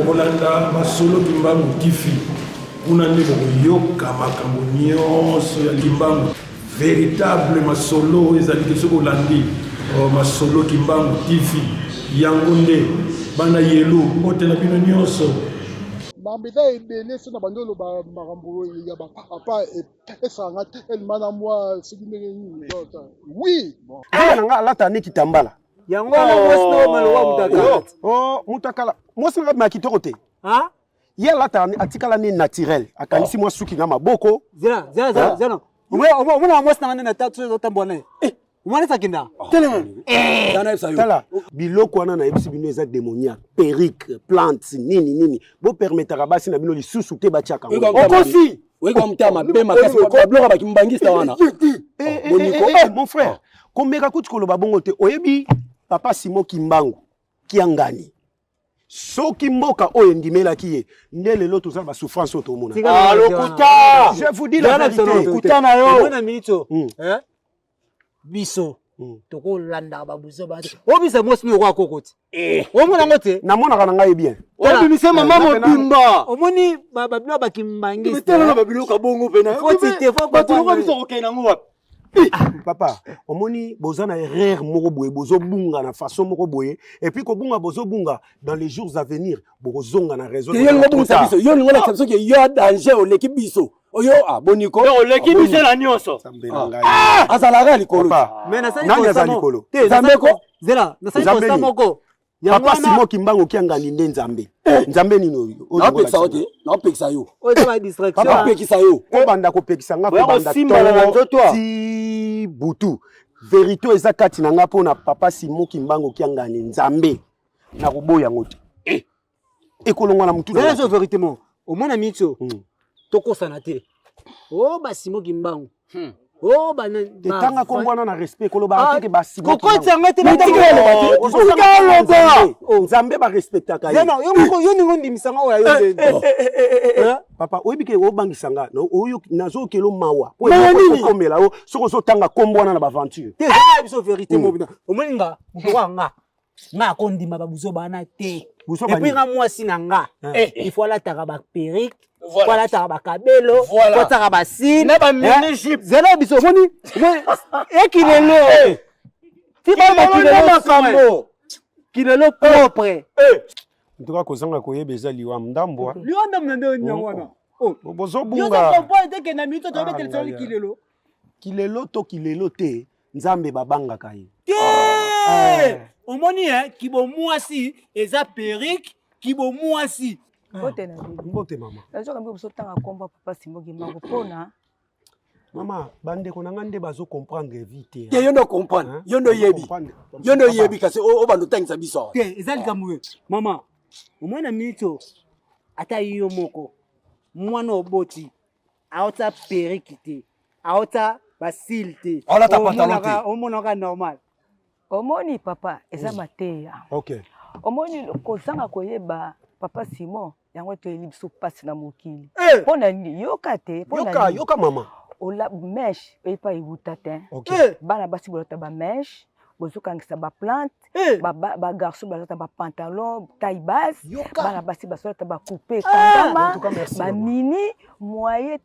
bokolanda masolo kimbangu tifi kuna nde bokoyoka makambo nyonso ya kimbangu véritable masolo ezali ke soki olandi masolo kimbangu tifi yango nde bana yelo otela bino nyonso bambeza ebele so na bandolo makambo ya bapapa esanga telema na mwa soki ndenge nini oui nanga alata ne kitambala yango na mwasi na malowa mutakala mutakala mwasi na ma kitoko te ye alata atikala ne naturel akanisi mwa suki na maboko zera omona mwasi na na tatu zotambola umane sakinda tala biloko wana na yebisi bino eza démoniaque perruque plante nini bo permettre basi na bino lisusu te batiaka okosi weka mtama bema kasi bloka bakimbangisa wana boniko mon frère komeka kuti koloba bongo te oyebi papa Simon Kimbangu kiangani soki mboka oyo ndimelaki ye nde lelo tozala ba souffrance otomona lokuta je vous dis la vérité kutana yo na minito biso tokolanda babuzo bato obisa mwasi ni kwa kokoti omona ngote namona kana ngai bien obimisa mama mobimba omoni babilo bakimbangisa betela babilo ka bongo pena fotite fo bato ko biso kokena ngo papa omoni bozana erreur moko boye bozobunga na façon moko boye et puis kobunga bozobunga dans les jours à venir bozonga na raison yo ngo bunga biso yo ngo la kapso ke yo danger o leki biso oyo boniko o leki biso la nyonso azala ga likolo mena sa nani azali likolo zambeko zela na sa ko moko papa Simon Kimbangu kiangani nde nzambe nzambe nini oyo na pekisa ote na pekisa yo o te ba distraction papa pekisa yo ko banda ko pekisa nga ko banda ti butu vérité eza kati na nga pona papa Simon Kimbangu kiangani nzambe na koboya ngote ekolongwa na mutu na so vérité mo o mona mitso tokosana te o ba Simon Kimbangu oh bana tanga kombwana na respect koloba ateke ba Simon kokoti anga te nzambe ba respectaka ye non yo ningo ndimisanga oya yo papa oyebike obangisanga no oyo nazo kelo mawa po komela o soko so tanga kombwana na ba aventure te za biso vérité mo bina omoninga mutwanga nga kondima babuzo bana te et puis nga mwasi na nga il faut la taka ba perruque voilà ta ba kabelo voilà ta ba sine na ba mini zela biso moni ekilelo ti ba kilelo kambo kilelo propre ntoka kozanga koyeba liwa ndambo liwa ndambo nde nyangwana bozobunga yo comprendre te ke na mito to betel so kilelo te nzambe babangaka ye omoni kibo mwasi eza perruque kibo mwasi Mbote mama. Nazoka mbi busotanga komba papa Simon Kimbangu pona. Mama, bande ko nanga nde bazo comprendre vite. Yo ndo comprendre. Yo ndo yebi. Yo ndo yebi kasi o bando tangisa biso. Te, ezali kamwe. Mama, omwana mito ata yo moko. Mwana oboti. Aota perikite. Aota basilte. Ola ta pantalon. Omonaka normal. Omoni papa eza mateya. OK. Omoni kozanga koyeba papa Simon yango to elibso passe na mokili pona ni yoka te pona yoka mama ola mesh epa ibutata OK bana basi bolota ba mesh bozokangisa ba plante ba garçon balota ba pantalon taille basse bana basi basolota ba couper kangama ba mini moyen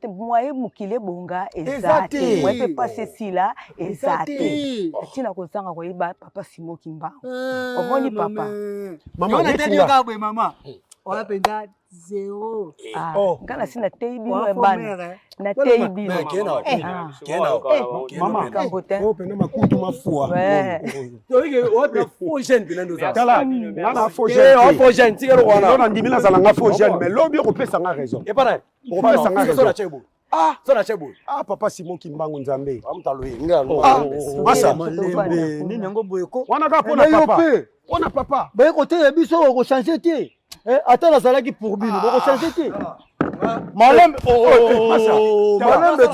mokile bonga ezate moi peut passer si là ezate tina kozanga koyeba papa Simon Kimbangu omoni papa mama ndetinga bwe mama ola penda zéro ngana sina teibino bana na teibino mama kambote opena makutu mafua toike ope faux jeune bilando za tala ngana faux jeune faux jeune tigero wana ona ndimila zala nga faux jeune mais lobi okopesa nga raison et para okopesa nga raison so na chebo papa Simon Kimbangu nzambe amtaloye ngalo masa malembe nini yango boyeko wana ka pona papa pona papa ba côté ya biso ko changer te ata la salaki pour bino ko changer te malembe malembe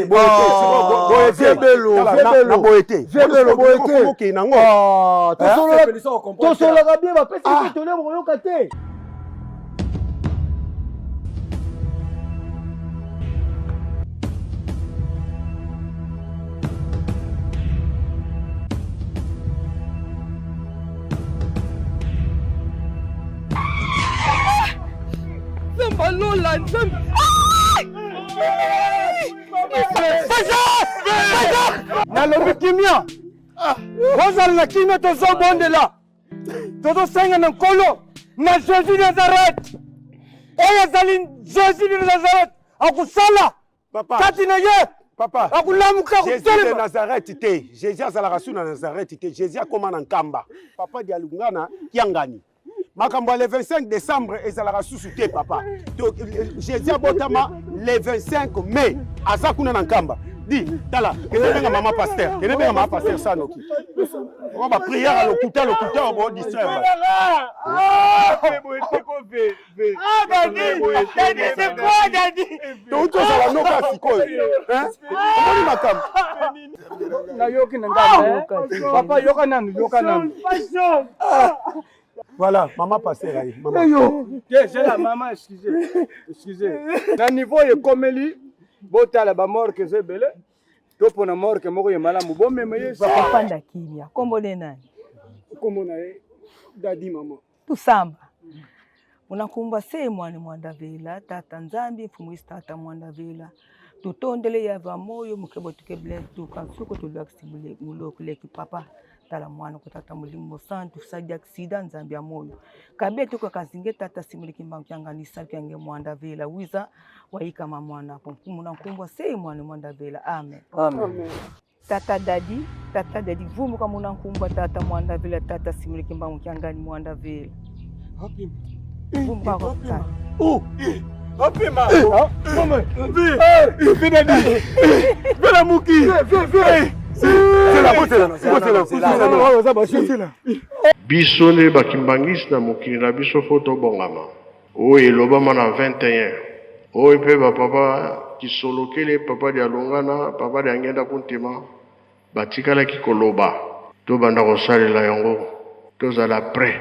boete belo na boete boete nango to solo ka bien ba pesi to le mo yoka te balola nzambe nalobi kimia ozala na kimia tozobondela tozosenga na nkolo na jésus nazareth oyo azali jésus de nazareth akusala kati na ye Papa, Jésus de Nazareth te. Jésus azalaka su na Nazareth te. Jésus akoma na nkamba. Papa di alungana kiangani. Makambo le 25 décembre ezalaka susu te papa. Donc Jésus abotama le 25 mai azakuna na nkamba. Di tala, kenenga mama pasteur. Kenenga mama pasteur sanoki. On va prier à l'hôpital on va distraire. c'est quoi Dadi? Tout ça la noka sikoyo. Hein? On makam. Na yoki na ngamba. Papa yoka nanu. Voilà, maman pasteur aïe. Maman. J'ai la maman, excusez. Na niveau ekomeli botala ba mort que c'est belé. To pona mort que moko yemala mubo meme papa ndakimia. Kombo ne nani? Kombo na Dadi mama. Tusamba. Unakumba se mwani mwandavela tata nzambi mfumuisi tata mwandavela. Tutondele ya vamoyo mukebo tukebele tukasuko tulaksimule mulokuleki papa. Tala mwana kutata mulimu santu sadi aksida nzambi ya moyo kabe tuko kazinge tata simuliki mbangyanga nisaki yange mwanda vela wiza waika mwana hapo mkumuna kumbwa sei mwana mwanda vela amen tata dadi vumu kama unankumbwa tata mwanda vela tata simuliki mbangyanga ni mwanda vela vumu kwa tata Opima mama vela muki biso nde bakimbangisi na mokili na biso fo tobongama oyo elobama na 21 oyo mpe bapapa kisolokele papa di alongana papa di angenda kuntema batikalaki koloba tobanda kosalela yango tozala pre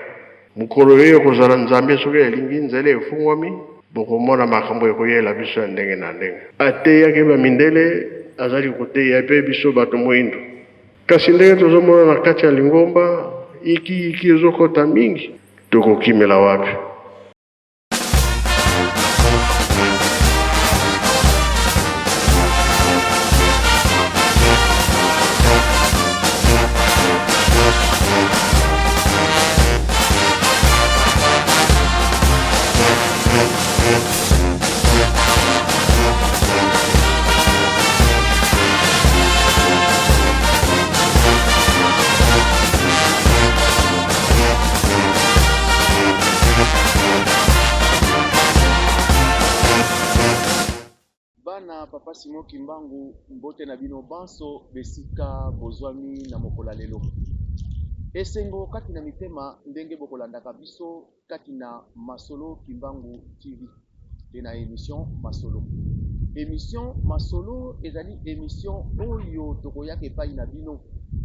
mokolo oyo kozala nzambe soki elingi nzela efungwami bokomona makambo ekoyela biso ya ndenge na ndenge ateyaki bamindele azali koteya mpe biso bato moyindo kasi ndenge tozomona na kati ya lingomba iki ezokota mingi tokokimela wapi Papa Simon Kimbangu mbote na bino banso besika bozwami na mokola lelo esengo kati na mitema ndenge bokolandaka biso kati na Masolo Kimbangu TV et na émission Masolo ezali émission oyo tokoyaka epai na bino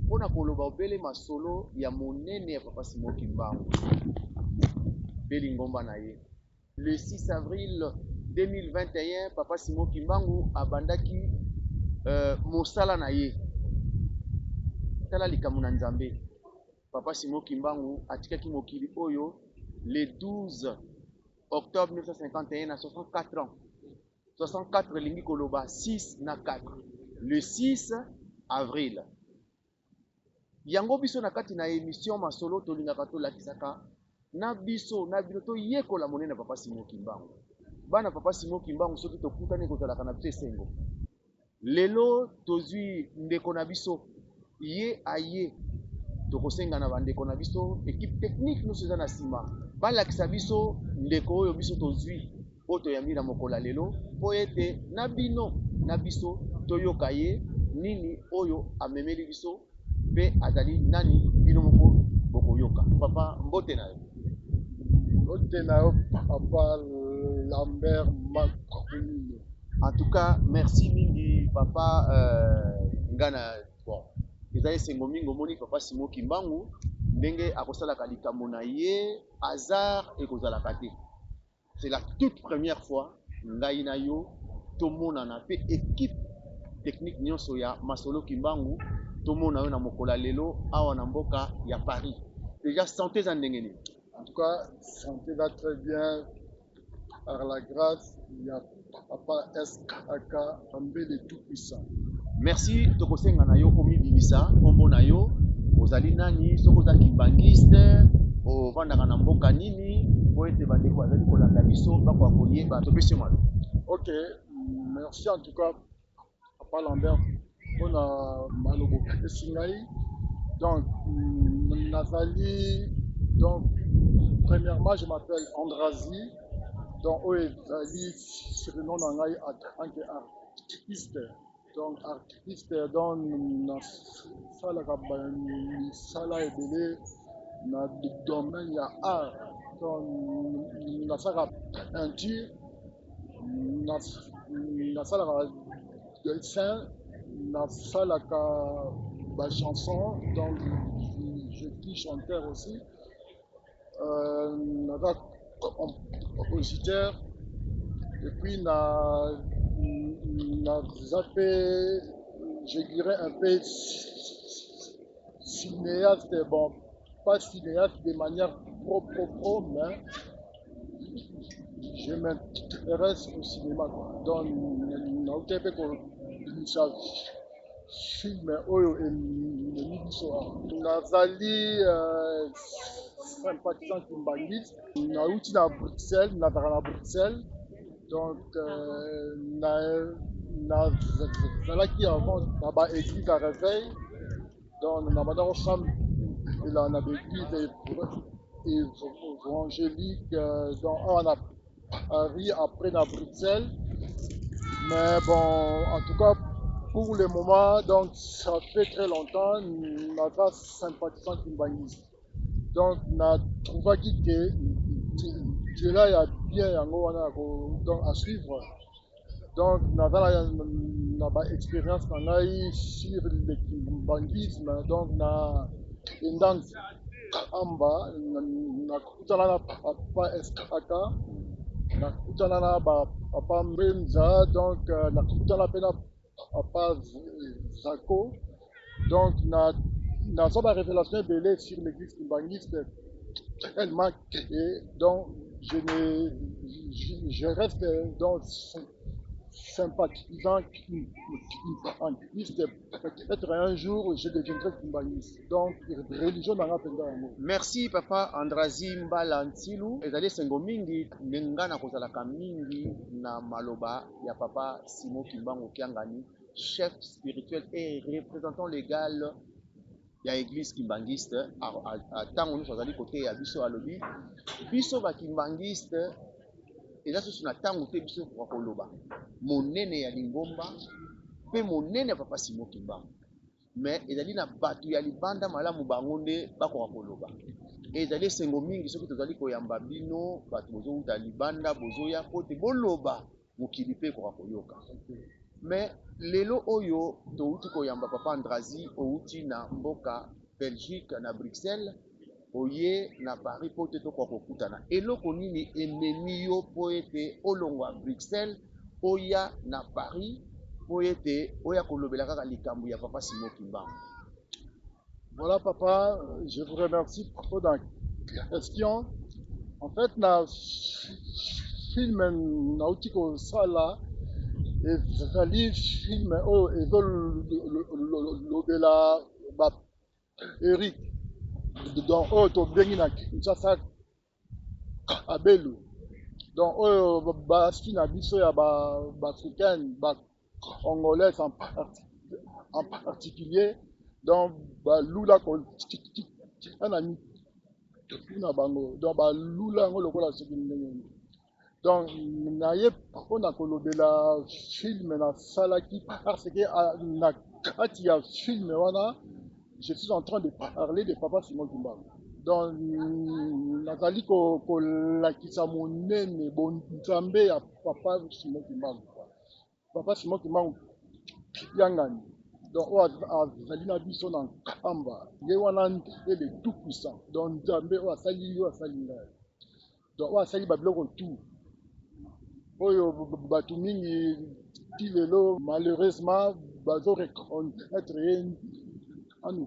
mpona koloba obele masolo ya monene ya Papa Simon Kimbangu belingomba na ye le 6 avril 2021, Papa Simon Kimbangu abandaki mosala na ye. Tala likamu na nzambe. Papa Simon Kimbangu atikaki mokili oyo le 12 octobre 1951 à 64 ans. 64 lingi koloba 6 na 4. Le 6 avril. Yango biso na kati na émission Masolo tolingaka tolakisaka na biso na bino to yekola monene Papa Simon Kimbangu. Bana Papa Simon Kimbangu soki tokutani kozalaka na biso esengo lelo tozwi ndeko na biso ye aye tokosenga na bandeko na biso équipe technique nyonso eza na nsima balakisa biso ndeko oyo biso tozwi oyo toyambi na mokola lelo mpo ete na bino na biso toyoka ye nini oyo amemeli biso mpe azali nani bino moko bokoyoka papa mbote na yo Papa Lambert Macron. En tout cas, merci mingi papa ngana bon. Ezali sengo mingo moni Papa Simon Kimbangu ndenge akosalaka likambo na ye hasard ekozalaka te. C'est la toute première fois ngai na yo tomonana pe équipe technique nyonso ya Masolo Kimbangu tomona yo na mokola lelo awa na mboka ya Paris. Déjà santé za ndenge nini? En tout cas, santé va très bien. par la grâce, il y a Papa SKK, Ambele Tout-Puissant. Merci tokosenga na yo omibimisa kombo na yo ozali nani soki oza kimbangiste ovandaka na mboka nini po ete bandeko bazali kolanda biso bakoka koyeba topesi yo malo. Ok, merci en tout cas Papa Lambert pour la malobo esingai. Donc Nazali, donc premièrement je m'appelle Andrazi, donc Nazali c'est le nom d'Angai en tant qu'artiste. Donc artiste dans la salle sala ebele na domaine ya art, donc na salle peinture, na salle dessin, na salle chanson, donc je suis chanteur aussi, na compositeur, et puis na fait, je dirais un peu cinéaste, bon, pas cinéaste de manière pro, mais je m'intéresse au cinéma, quoi. Donc, on a fait ça film oyo et Nazali sympathisant kimbangiste, nauti na Bruxelles, na Bruxelles. Donc, nazalaki avant na ba église à réveil, donc na banda femme et là na église évangélique, donc on a Paris après na Bruxelles. Mais bon, en tout cas pour le moment, donc ça fait très longtemps, naza sympathisant kimbangiste. Donc na trouvaki que Dieu-là, il y a bien donc, à suivre. Donc, nous avons une expérience sur le banquisme. Donc, nous avons Amba, nous avons Papa SKK, nous avons Papa Mbenza, donc nous avons Papa Zako. Donc, nous avons une révélation belée sur l'église banquiste. Tellement que donc je reste donc sympathisant kimbanguiste. Peut-être un jour je deviendrai kimbanguiste. Donc religion dans la peine. Merci Papa Andrazi Mbala Ntilu ezali sengo mingi nenga na kozalaka mingi na maloba ya Papa Simon Kimbangu Kiangani, chef spirituel et représentant légal ya église kimbangiste ntango nyonso azali kote ya biso alobi biso bakimbangiste eza susu na ntango te biso koka koloba monene ya lingomba mpe monene ya Papa Simon Kimbangu, mais ezali na bato ya libanda malamu bango nde bakoka koloba. Ezali esengo mingi soki tozali koyamba bino bato bozowuta libanda bozoya po te boloba mokili mpe ekoka koyoka. Mais lelo oyo touti koyamba Papa Andrazi outi na mboka Belgique na Bruxelles oye na Paris po te tokoka kokutana eloko nini ememi yo po ete olongwa Bruxelles oya na Paris po ete oya kolobela kaka likambo ya Papa Simon Kimbangu? Voilà papa, je vous remercie pour la question. En fait, na film nauti ko sala ezali film oyo ezolobela ba Eric donc oyo tobengi na Kinshasa Kabelu, donc oyo basi na biso ya baafricaine congolais en particulier, donc balula na bango, donc balula yango lokola soki ndenge. Donc naye mpona kolobela film nasalaki parce que na kati ya film wana je suis en train de parler de Papa Simon Kimbangu. Donc nazali kolakisa monene bonzambe ya Papa Simon Kimbangu. Papa Simon Kimbangu Kiangani, donc azali na biso na nkamba ye wana ele tout puissant, donc nzambe oyo asali yo asali ngai, donc oyo asali babiloko tout oyo bato mingi ti lelo malheureusement bazo reconnaître ye anu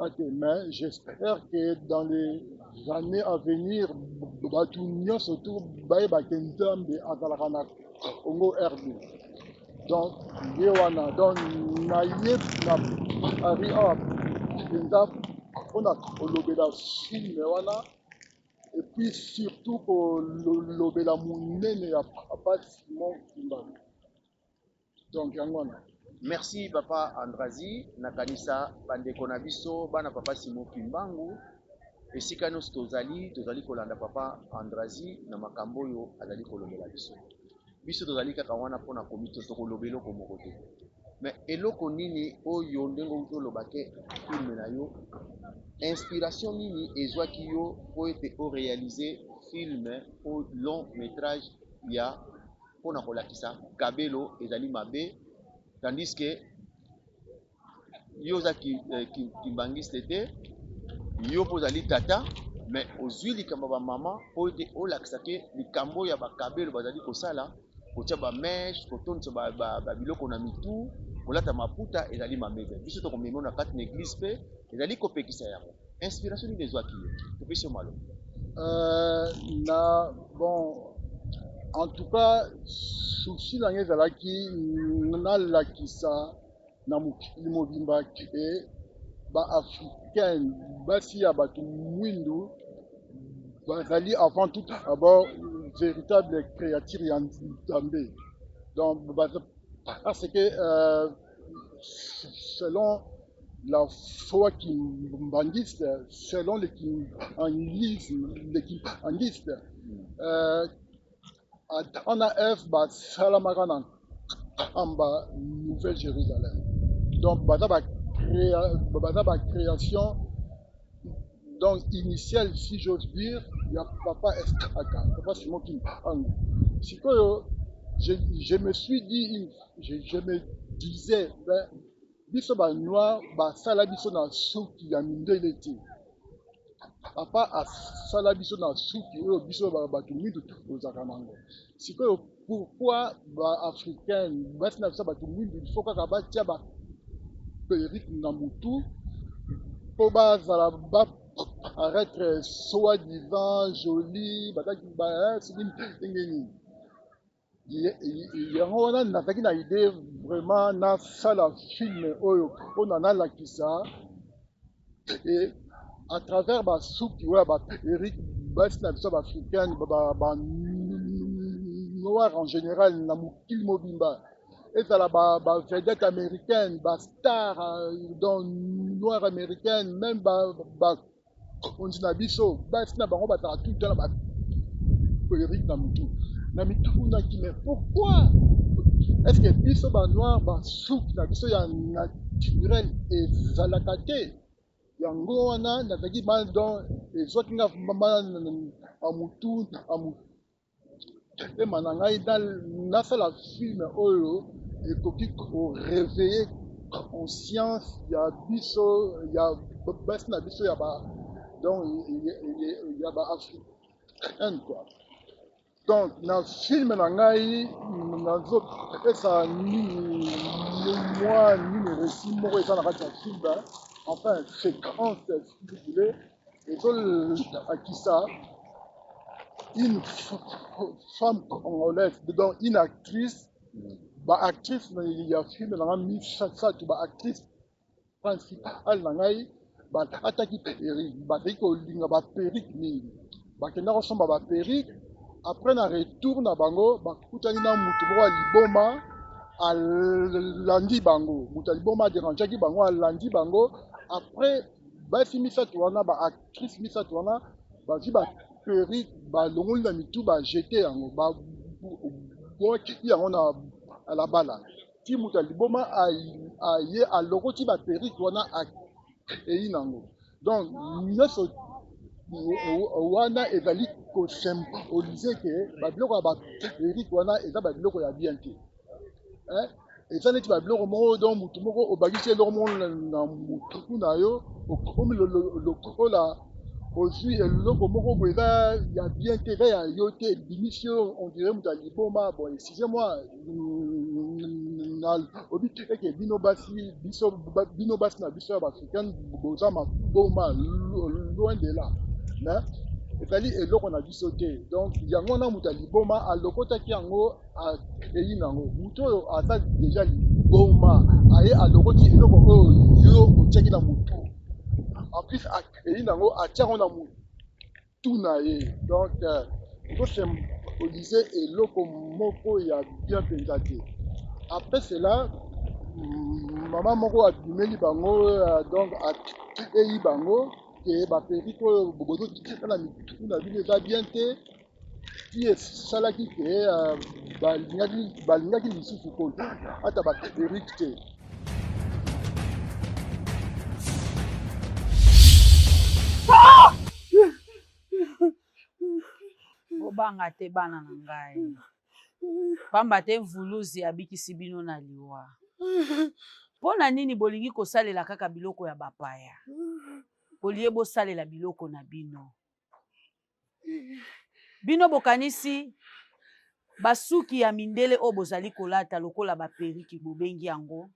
Ok, mais j'espère que dans les années à venir, Batunio surtout Baïba Kentambe Azalakana Congo RD. Donc, Yewana, donc Naye na Ari A, on a lobé film Yewana, et puis surtout pour lobé la mounene à pas Simon Kimbangu. Donc, Yangwana. Merci papa Andrazi nakanisa bandeko na biso bana papa Simon Kimbangu esika nyonso tozali kolanda papa Andrazi na makambo oyo azali kolobela biso tozali kaka wana mpona komito tokolobela eloko moko te mais eloko nini oyo ndenge toloba ke filme na yo inspiration nini ezwaki yo po ete oréalize filme o long métrage ya mpona kolakisa kabelo ezali mabe. Tandis que yo za kimbangiste te yo pozali tata mais ozwi likambo ba mama po ete olakisa ke likambo ya bakabelo bazali kosala kotia ba mèche kotonisa ba biloko na mitu kolata maputa ezali mamebe biso tokomema na kati na église pe ezali kopekisa yango inspiration nini ezwaki yo topesi malo na bon en tout cas souci na ngai ezalaki nalakisa na mokili mobimba ke baafricaine basi ya bato mwindu bazali avant tout d'abord véritable créature ya nzambe. Donc parce que selon la foi kimbangiste, selon les kimbangistes, on a F Salamagana en Nouvelle-Jérusalem. Donc, la création donc, initiale, si j'ose dire, il y a Papa Escaka, Papa Simon Kimbangu. Je me suis dit, je me disais, ben, biso ba noir, ba sala biso na souki ya mindele te. Papa a sala biso na souki oyo biso ba tumidu ozaka nango. Sikoyo pourquoi ba africaine basi na biso ba tumidu il faut kaka ba tia ba perruque na mutu po ba zala ba paraître soi-disant joli bataki ba sini ngeni. Yango wana nazalaki na idée vraiment nasala film oyo mpona nalakisa et à travers basuki oyo baperrique basi na biso baafricaine banoir en général na mokili mobimba ezala bavedette américaine bastar donc noire américaine même bakonzi na biso basi na bango bazala tout temps na baperrique na mutu. Na mitunaki mais pourquoi est-ce que biso banoir basuki na biso ya naturel ezalaka te yango wana nazalaki donc ezwaki nga amutu ema na ngai nasala filme oyo ekoki koréveille conscience ya biso ya basi na biso ya ba donc ya baafricaine quoi. Donc, dans le film, ça ni moi, ni le récit, moi, ça n'a pas de film, enfin, séquence, si vous voulez, et qui ça, une femme congolaise, donc une actrice, actrice, il y a un film, il y a mis ça, actrice principale, il y a attaqué perruque, il y a perruque, il y a perruque. Après na retour na bango bakutani na mutu moko liboma alandi bango mutu liboma dérangeaki bango alandi bango après basi misatu wana ba actrice misatu wana bazwi ba perruque balongoli na mitu bajete yango boki yango na la bala ti mutu liboma aye alokoti ba perruque wana eyi nango donc nyonso wana ezali kosymbolize ke babiloko ya baperrique wana eza babiloko ya bien te eza neti babiloko moko donc mutu moko obakisi eloko moko na mutu na yo okomi lokola ozwi eloko moko boye eza ya bien te eza ya yo te ebimisi yo on dirait mutu ya liboma bon excusez moi que bino basi na biso africaine boza maboma loin de là. Mais ezali eloko na biso te. Donc yango na muta liboma alokotaki yango eyi nango. Muto oyo aza déjà liboma aye alokoti eloko oyo yo otiaki na mutu. En plus eyi nango atiango na mutu na ye. Donc il faut symboliser eloko moko ya bien penza te. Après cela, maman moko abimeli bango donc eyi bango ke baperi oyo bobozo na mitu na bino eza bien te ti esalaki ke balingaki lisusu ko ata baperike te. Bobanga te bana na ngai pamba te mvuluzi abikisi bino na liwa. Mpo na nini bolingi kosalela kaka biloko ya bapaya? Bolie bosalela biloko na bino. Bino bokanisi basuki ya mindele o bozali kolata lokola baperiki bobengi yango.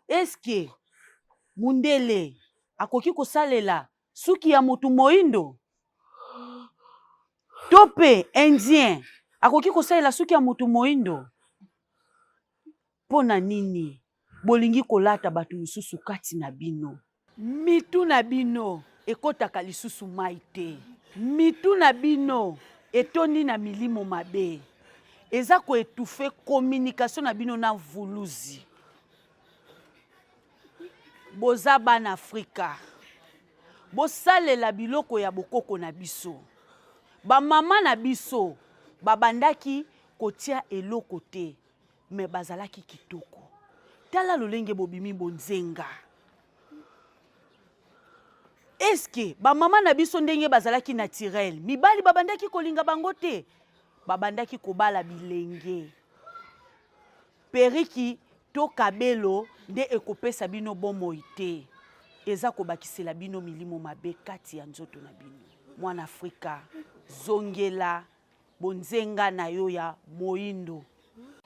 Eske mundele akoki kosalela suki ya motu moindo? Tope indien akoki kosalela suki ya motu moindo? Pona nini bolingi kolata batu lisusu kati na bino? Mitu na bino ekotaka lisusu mai te. Mitu na bino etondi na milimo mabe. Eza ko etufe communication na bino na vuluzi. Boza bana Afrika. Bosalela biloko ya bokoko na biso. Ba mama na biso babandaki kotia eloko te, me bazalaki kitoko. Tala lolenge bobimi bonzenga. Eske ba mama na biso ndenge bazalaki naturel, mibali babandaki kolinga bango te, babandaki kobala bilenge. Periki to kabelo nde ekopesa bino bomoi te. Eza kobakisela bino milimo mabe kati ya nzoto na bino. Mwana Afrika, zongela bonzenga na yo ya moindo.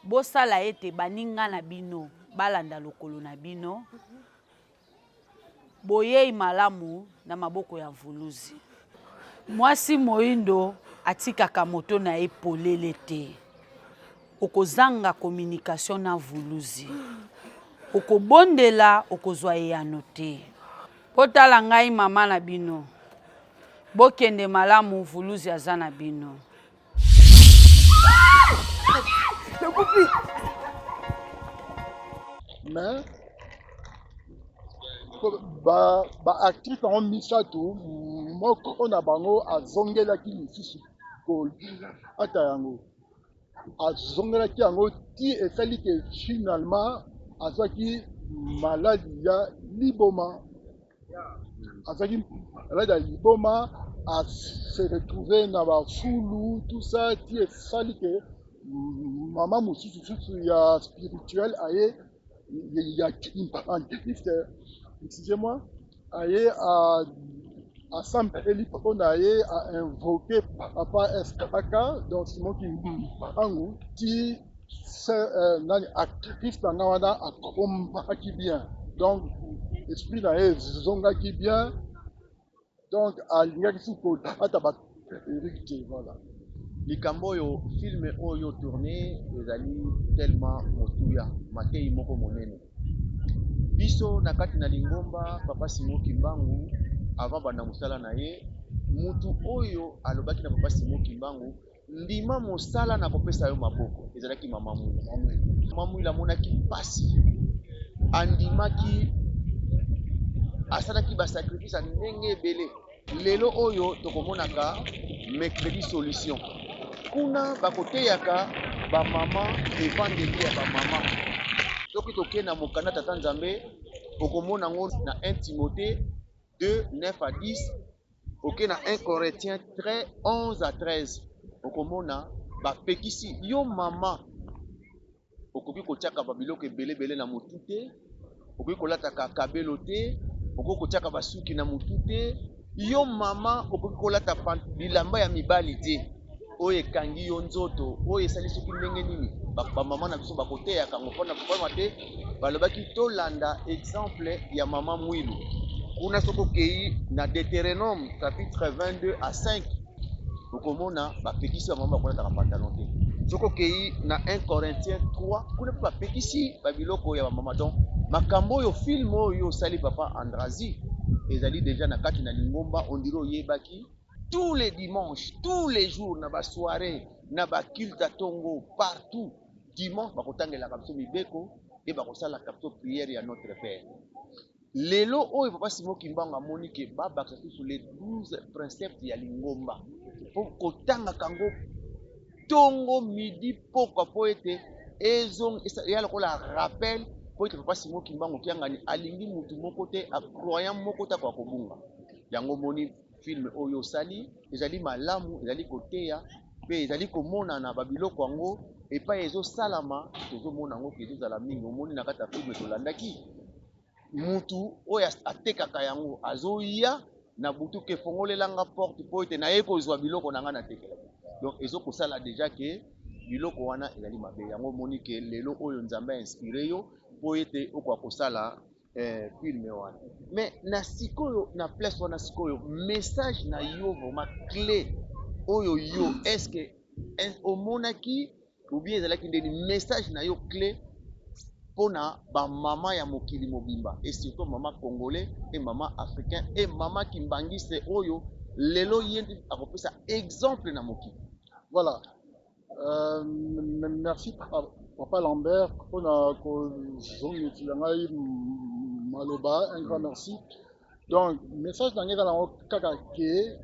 Bosala ete baninga na bino balanda lokolo na bino. Boyei malamu na maboko ya mvuluzi. Mwasi moindo atikaka moto na epolele te. Okozanga communication na mvuluzi. Okobondela okozwa eyano te. Potala ngai mama na bino. Bokende malamu mvuluzi aza na bino. Mais ba actrice en misato moko na bango azongelaki lisusu ko ata yango azongelaki yango ti esali ke finalement azwaki maladie ya liboma. Azaki malade ya liboma a se retrouver na ba fulu tout ça ti esali ke mama mosusu ya spirituel aye ya excusez-moi, aye à s'empêler pour aye à invoquer papa Escaka, donc Simon Kimbangu, qui c'est actrice dans Nawana à combat qui bien. Donc, esprit d'aye zonga qui bien. Donc, à l'ingénieur à tabac hérité, voilà. likambo oyo filme oyo tourné ezali tellement motuya matei moko monene biso na kati na lingomba papa Simon Kimbangu avant banda mosala na ye mutu oyo alobaki na papa Simon Kimbangu ndima mosala na kopesa yo maboko ezalaki mama mwila monaki pasi andimaki asalaki ba sacrifice ndenge ebele lelo oyo tokomonaka mercredi solution kuna bakoteyaka ba mama evangeli ya ba mama soki tokende na mokanda tata nzambe okomona ngo na 1 Timothée 2:9 à 10 oke na 1 Corinthiens 11 à 13 okomona bapekisi yo mama okoki kotiaka babiloko ebelebele na motu te okoki kolataka kabelo te okoki kotiaka basuki na motu te yo mama okoki kolata bilamba ya mibali te oyo ekangi yo nzoto oyo esali soki ndenge nini bamama na biso bakoteya kango mpona te balobaki tolanda exemple ya mama Mwilu kuna soki okei na Deutéronome chapitre 22 à 5 okomona bapekisi bamama bakolataka pantalon te soki okei na 1 Corinthiens 3 kuna mpe bapekisi babiloko ya bamama donc makambo oyo film oyo osali papa Andrazi ezali déjà na kati na lingomba ondiro oyebaki tous les dimanches, tous les jours, na ba soirée, na ba culte tongo, partout, dimanche, ba kotanga la kapso mibeko, et ba kosala la kapso prière ya notre Père. Lelo, oh, papa Simon Kimbanga Monique, ba baksa sur les 12 préceptes ya lingomba. Pour kotanga kango, tongo midi, pourquoi poete, ezong, et ya la rappel, pour être papa Simon Kimbanga Kiangani, alingi mutu mokote, a croyant mokota kwa kobunga. Yango moni film oyo sali ezali malamu ezali koteya pe ezali komona na babiloko yango epa ezo salama tozomona yango ke ezozala mingi omoni na kati ya film tolandaki mutu oyo atekaka yango azoya na butu ke fongolelanga porte po ete naye kozwa biloko na nga na tekela donc ezokosala déjà ke biloko wana ezali mabe yango omoni ke lelo oyo nzambe inspiré yo po ete okoka kosala film wana mais na sikoyo na place wana sikoyo message na yo vraiment clé oyo yo est-ce que omonaki ou bien ezalaki ndeni message na yo clé pona ba mama ya mokili mobimba et surtout mama congolais et mama africain et mama kimbangiste oyo lelo yendi akopesa exemple na mokili. Voilà. Merci Papa Lambert pour Maloba, un grand merci. Donc, message dans le kaka ke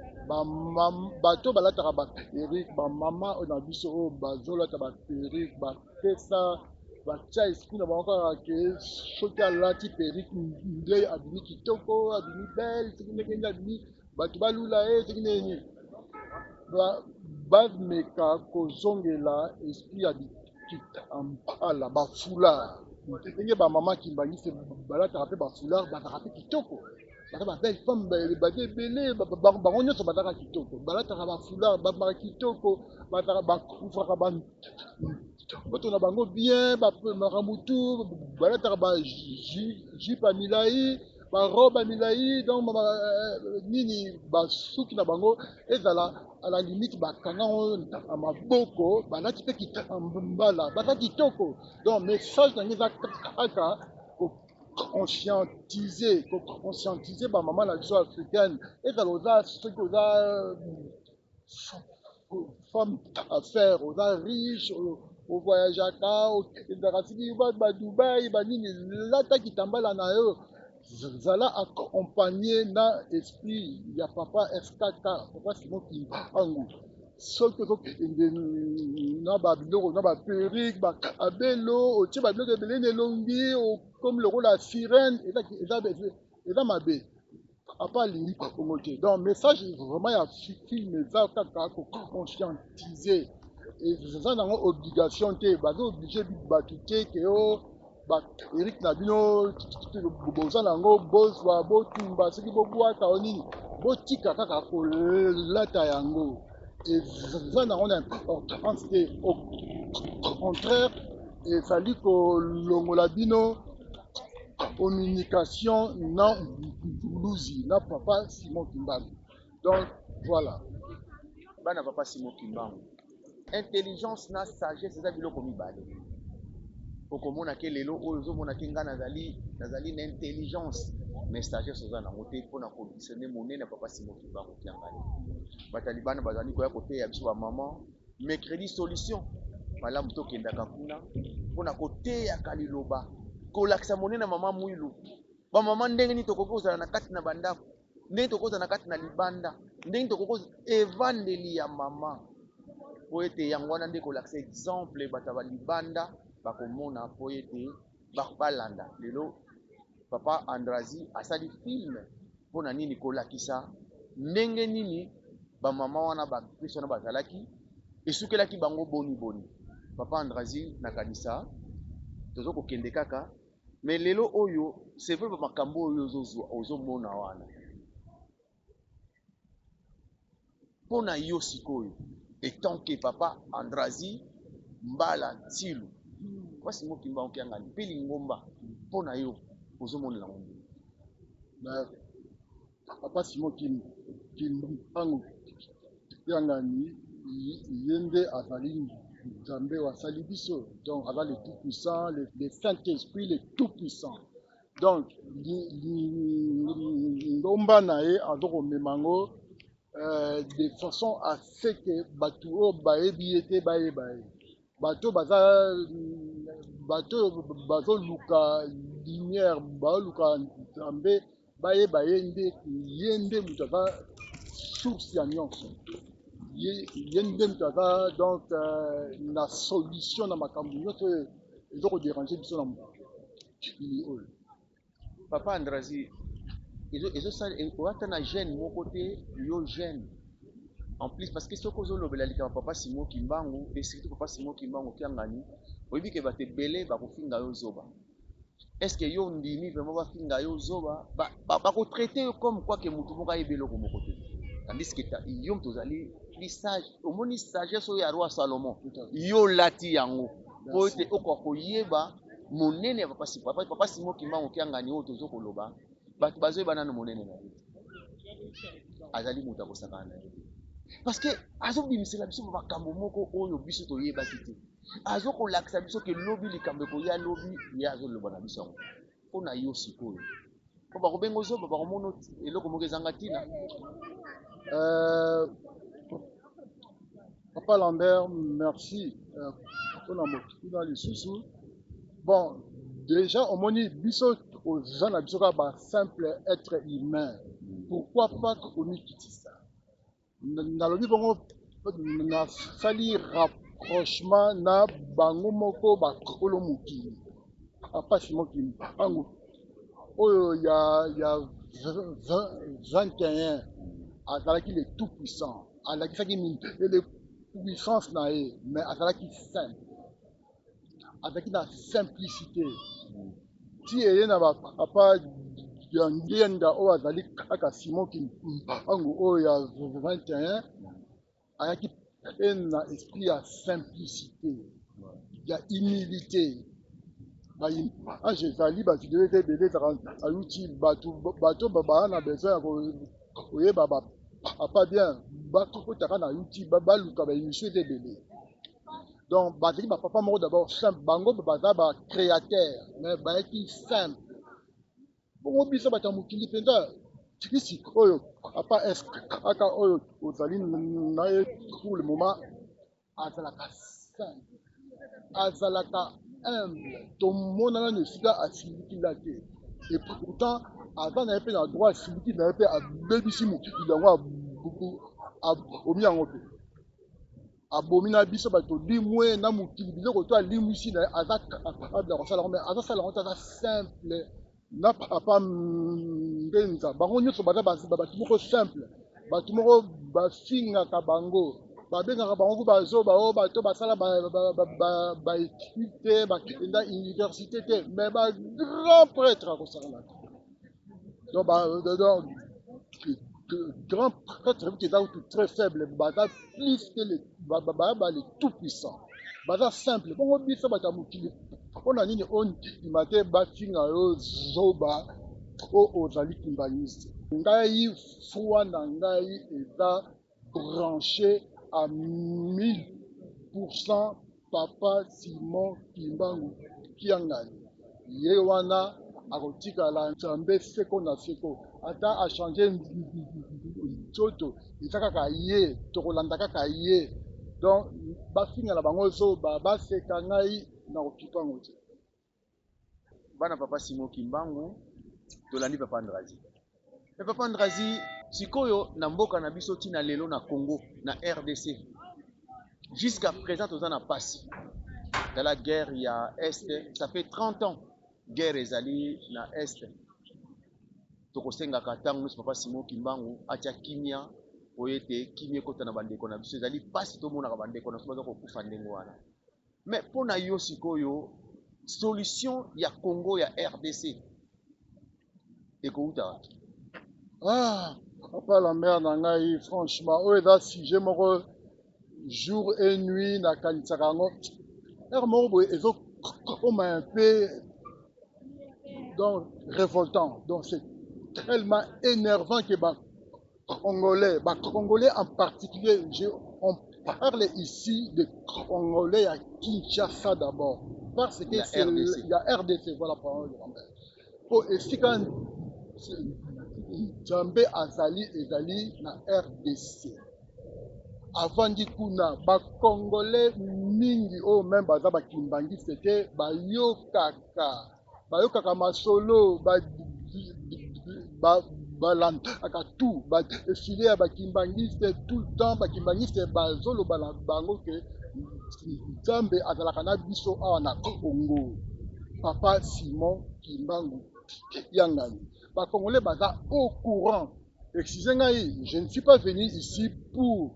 bato balataka ba perruque ba mama on a biso o bazola ta ba perruque ba pesa ba cha esprit na bango kaka ke soki alati perruque nde abimi kitoko abimi belle soki ndenge abimi bato balula ye soki ndenge bameka kozongela esprit ya bikitambala bafula ndenge bamama kimbangisi balataka mpe bafula bazaka mpe kitoko baza babelle femme baza ebele bango nyonso bazaka kitoko balataka bafula bamaka kitoko bakufaka bato na bango bien bamaka mutu balataka bajupe ya milai barobe ya milai donc nini basuki na bango ezala à la limite bakanga na maboko balati mpe kitambala baza kitoko donc message na ngai eza kaka conscientiser ba mama na biso africaine ezala oza soki oza femme d'affaires oza riche ovoyageaka ezalaka soki ba Dubai banini lata kitambala na yo zala accompagné na esprit ya papa FKK papa Simon Kimbangu soki ozokende na babiloko na baperruque bakabelo otie babiloko ebele na elongi comme lokola sirène eza mabe papa alingi bongo te donc message vraiment ya film eza kaka koconscientiser eza nango obligation te baza oblige bato te ke o baperruque na bino boza nango bozwa botumba soki bobwaka o nini botika kaka kolata yango eza nango na importance te au contraire ezali kolongola bino communication na mbuluzi na papa Simon Kimbangu. Donc voilà. Bana papa Simon Kimbangu. Intelligence na sagesse eza biloko mibale. Okomona ke lelo oyo ozomona ke nga nazali na intelligence mais sagesse oza nango te mpona kodiscerne monene papa Simon Kimbangu kiangani. Batalibana bazali koya koteya biso ba mama mercredi solution malamu tokendaka kuna mpona koteyaka liloba kolakisa monene mama Mwilu bamama ndenge nini tokoki kozala na kati na bandako ndenge tokoki kozala na kati na libanda ndenge tokoki evandeli ya mama po ete yango wana nde kolakisa exemple bato ya libanda bakomona po ete balanda lelo papa Andrazi asali film mpona nini kolakisa ndenge nini bamama wana bakristo wana bazalaki esukelaki bango boni papa Andrazi nakanisa tozokokende kaka mais lelo oyo c'est vrai makambo oyo ozomona wana mpona yo sikoyo et tant que papa Andrazi mbala tilu papa Simon Kimbangu qui ngani pe lingomba pona yo ozomonela ngombe papa Simon Kimbangu yangani yende azali Nzambe wasali biso donc avec le tout puissant le Saint-Esprit le tout puissant donc ngomba nae azoko memango de façon à ce que bato o baebi ete baebae bato bazoluka lumière bazoluka Nzambe bayeba yende mutu aza source ya nyonso yende mutu aza donc na solution na makambo nyonso ezokodérange biso na mokili oyo papa Andrazi ozata na gêne moko te yo gêne en plus parce que soko ozolobela likama papa Simon Kimbangu et surtout papa Simon Kimbangu kiangani oyebi ke bato ebele bakofinga yo zoba est-ce que yo ndimi vraiment bafinga yo zoba bakotraite yo comme quoi ke mutu moko ayeba eloko moko te tandis que yo mutu ozali lisage omoni sagesse oyo ya roi Salomon yo lati yango po ete okoka koyeba monene ya papa Simon Kimbangu kiangani oyo tozokoloba bato bazoyeba nano monene na ye azali moto akosakana na ye parce que azobimisela biso makambo moko oyo biso toyebaki te azokolakisa biso ke lobi likambo ekoya lobi ye azoloba na biso yango mpo na yo sikoyo mpo bakobenga ozoba bakomona eloko moko ezanga ntina papa Lambert merci mpona mokila lisusu bon déjà omoni biso oza na biso kaka basimple être humain pourquoi pas omikitisa nalobi bongo nasali rapprochement na bango moko bakolo mokili papa Simon Kimbangu oyo ya 21 azalaki le tout puissant alakisaki le puissance na ye mais azalaki simple azalaki na simplicité ti eye na bapapa ya ndienda oyo azali kaka Simon Kimbangu oyo ya 21 ayaki pe na esprit ya simplicité ya humilité baimage ezali bavideo ete ebele ezaka ayuti bato baa na besoin ya koyeba bapapa bien bakotaka na yuti baluka baémission ete ebele donc bazali bapapa moko d'abord simple bango baza bacréateur mais bayaki simple bongo biso bato ya mokili mpenza tikisi oyo papa eske aka oyo ozali na ye pour le moment azalaka simple azalaka humble tomona nano esika asilikila te et pourtant aza na ye mpe na droit asiliki na ye mpe abebisi mokili yango abomi yango mpe abomi na biso bato limwe na mokili biloko to alimwisi na ye aza capable ya kosala yango mais azosala yango te aza simple na papa Ngenza bango nyonso baza bato moko simple bato moko bafingaka bango babengaka bango ku bazoba oyo bato basala baétude te bakenda université te mais bagrand prêtre akosala donc grand prêtre qui est très faible baza plus que le tout puissant baza simple bongo biso bato ya mokili mpona nini ondima te bafinga yo zoba oyo ozali kimbangiste ngai foi na ngai eza branché à 1000% papa Simon Kimbangu kiangani ye wana akotikala Nzambe seko na seko ata achange nzoto eza kaka ye tokolanda kaka ye donc bafingala bango zoba baseka ngai na kokipango te bana papa Simon Kimbangu tolandi papa Andrazi mais papa Andrazi sikoyo na mboka na biso tina lelo na Congo na RDC jusqu'à présent toza na pasi dans la guerre ya Est ça fait 30 ans guerre ezali na Est tokosengaka ntango nyonso papa Simon Kimbangu atia kimia oyo ete kimia ekota na bandeko na biso ezali pasi tomonaka bandeko na biso baza kokufa ndenge wana mais mpo na yo sikoyo solution ya Congo ya RDC ekouta wapi papa Lambert na ngai franchement oyo eza sujet moko jour et nuit na kanisaka yango ere moko boye ezokoma un peu donc révoltant. Donc c'est tellement énervant que Congolais en particulier, on parle ici de Congolais à Kinshasa d'abord, parce que il y a RDC, voilà pour et si quand Djambé Azali na RDC, avant du coup na Congolais mingi o même baza Kimbangi c'était bayokaka masolo balandaka tout baefile ya bakimbangiste tout le temps bakimbangiste bazoloba na bango ke nzambe azalaka na biso awa na Congo. Papa Simon Kimbangu Yangani bakongolais baza au courant. Excusez ngai, je ne suis pas venu ici pour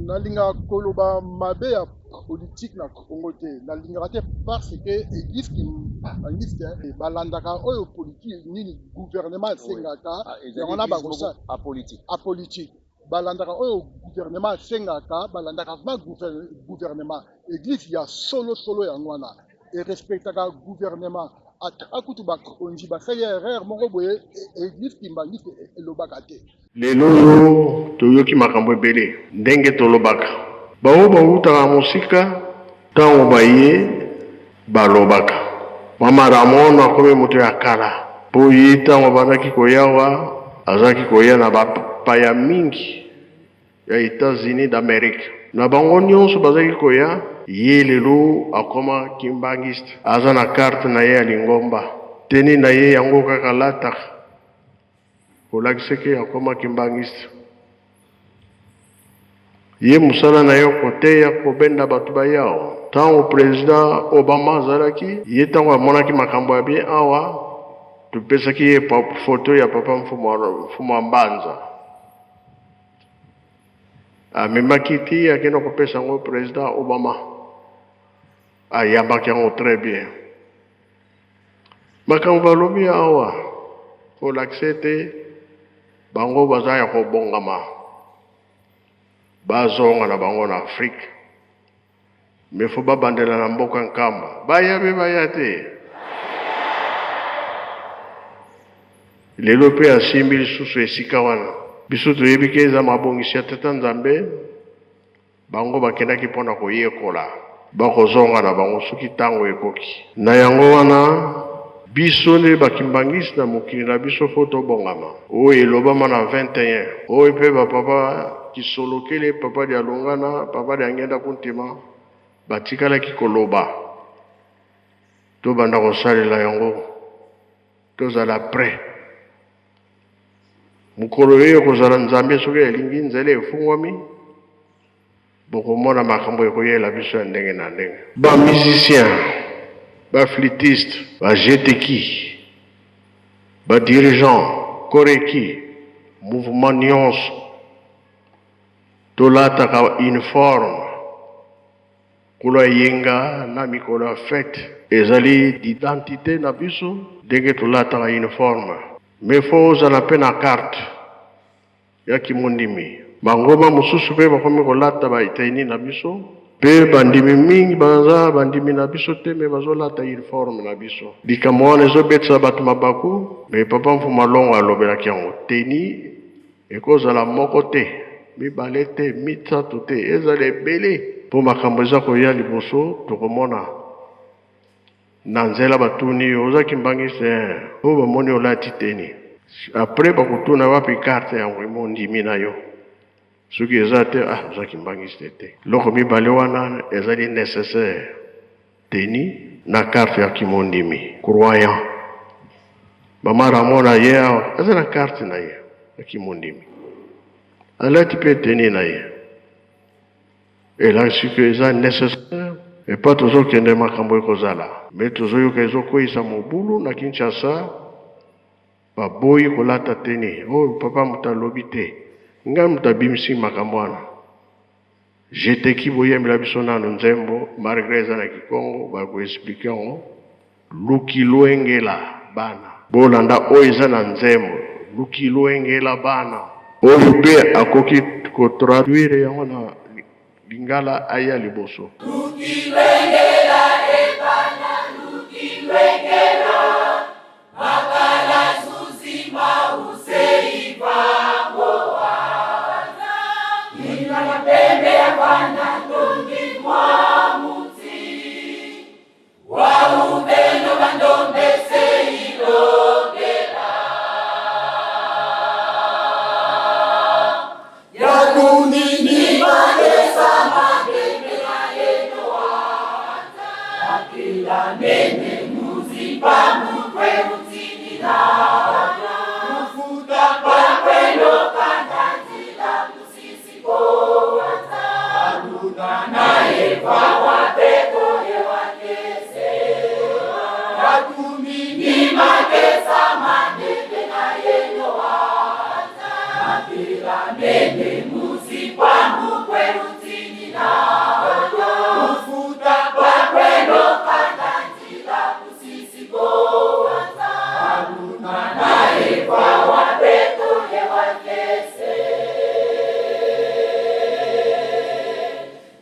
nalinga koloba mabe ya politique na Congo te, nalinga te parce que église kimbangiste balandaka oyo politique nini gouvernement sengaka on a bakosa à politique balandaka oyo gouvernement sengaka balandaka ma gouvernement église ya solo yango wana et respectaka gouvernement akutu bakonzi basali erreur moko boye église kimbangiste elobaka te. Lelo toyoki makambo ebele ndenge tolobaka bao bautaka mosika ntango baye balobaka mama Ramon akomi moto ya kala mpo ye ntango bazalaki koyawa azalaki koya na bapaya mingi ya États-Unis d'Amérique na bango nyonso bazalaki koya ye lelo akoma kimbangiste aza na carte na ye ya lingomba teni na ye yango kaka lataka kolakiseke akoma kimbangiste ye musala na yo koteya kobenda bato bayao ntango président Obama azalaki ye ntango amonaki makambo ya bien awa topesaki ye foto ya papa mfumu mbanza amemaki ti akenda kopesa yango président Obama ayambaki yango très bien makambo balobi awa kolakise te bango baza ya kobongama bazonga na bango na Afrique mais faut babandela na mboka nkamba baya te lelo mpe asimbi lisusu esika wana biso toyebi ke eza mabongisi ya tata Nzambe bango bakendaki mpona koyekola bakozonga na bango soki ntango ekoki na yango wana biso nde bakimbangisi na mokili na biso fo tobongama oyo elobama na 21 oyo mpe bapapa kisolokele papa dia longana papa dia ngenda kuntima batikalaki koloba tobanda kosalela yango tozala prêt mokolo oyo kozala Nzambe soki elingi nzela efungwami bokomona makambo ekoyela biso ya ndenge na ndenge bamusicien baflitiste bajeteki badirigant koreki mouvement nyonso tolataka uniforme kolo yenga na mikolo ya fete ezali d'identité na biso ndenge tolataka uniforme mais fo ozala mpe na carte ya kimondimi bangoma mosusu mpe bakomi kolata baiteni na biso mpe bandimi mingi baza bandimi na biso te me bazolata uniforme na biso likambo wana ezobetisa bato mabaku me papa mfumu alongo alobelaki yango teni ekozala moko te mibale te misato te ezala ebele mpo makambo eza koya liboso tokomona na nzela batuni oza kimbangisi po bamoni olati teni apres bakotuna wapi karte yango emondimi na yo soki eza te oza kimbangisi te loko mibale wana ezali nécessaire teni na karte ya kimondimi croyant mama Ramon na ye awa eza na karte na ye ya kimondimi alati mpe teni na ye elasi ke eza nécessaire epa tozokende makambo ekozala me tozoyoka ezokweyisa mobulu na Kinshasa baboyi kolata teni oyo papa moto alobi te ngai moto abimisi makambo wana jeteki boyembela biso nano nzembo malgré eza na Kikongo bakoexplike yango luki lwengela bana bolanda oyo eza na nzembo luki lwengela bana oyo mpe akoki kotraduire yango na lingala aya liboso.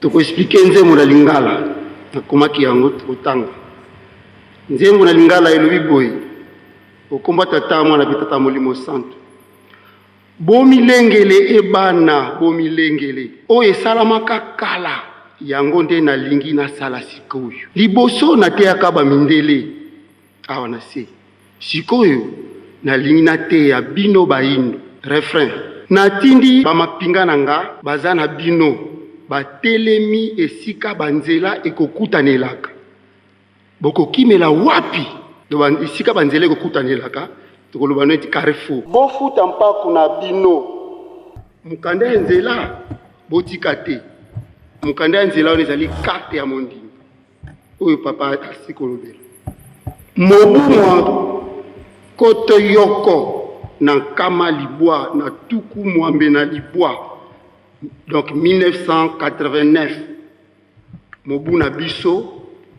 Toko expliquer nzembo na lingala nakomaki yango otanga. Nzembo na lingala elobi boye okomba tata mwana pe tata molimo santo bomilengele ebana bomilengele oyo esalamaka kala yango nde nalingi nasala sikoyo liboso nateyaka bamindele awa na se sikoyo nalingi nateya bino bayindo. Refrain: natindi bamapinga na nga baza na bino batelemi esika banzela ekokutanelaka bokokimela wapi esika banzela ekokutanelaka tokoloba neti carrefour bofuta mpaku na bino mukanda ya nzela botika te mukanda ya nzela wana ezali karte ya mondimi oyo papa asikolobela mobumwa koto yoko na nkama libwa na tuku mwambe na libwa. Donc 1989 mobu na biso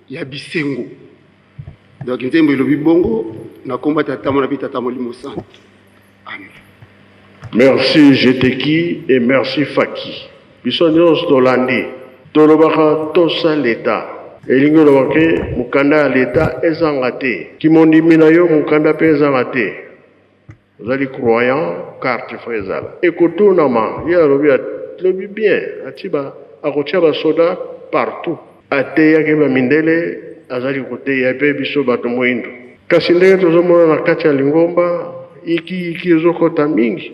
ya bisengo. Donc nzembo elobi bongo na komba tata mona tata molimo santo. Amen. Merci Jeteki et merci Faki. Biso nyonso tolandi tolobaka tosa l'État elingi olobake mukanda ya l'État ezanga te kimondimi na yo mukanda mpe ezanga te ozali croyant carte fo ezala ekotunama ye alobi lobi bien atiba akotia basoda partout ateyaki bamindele azali koteya mpe biso bato moyindo kasi ndenge tozomona na kati ya lingomba iki ezokota mingi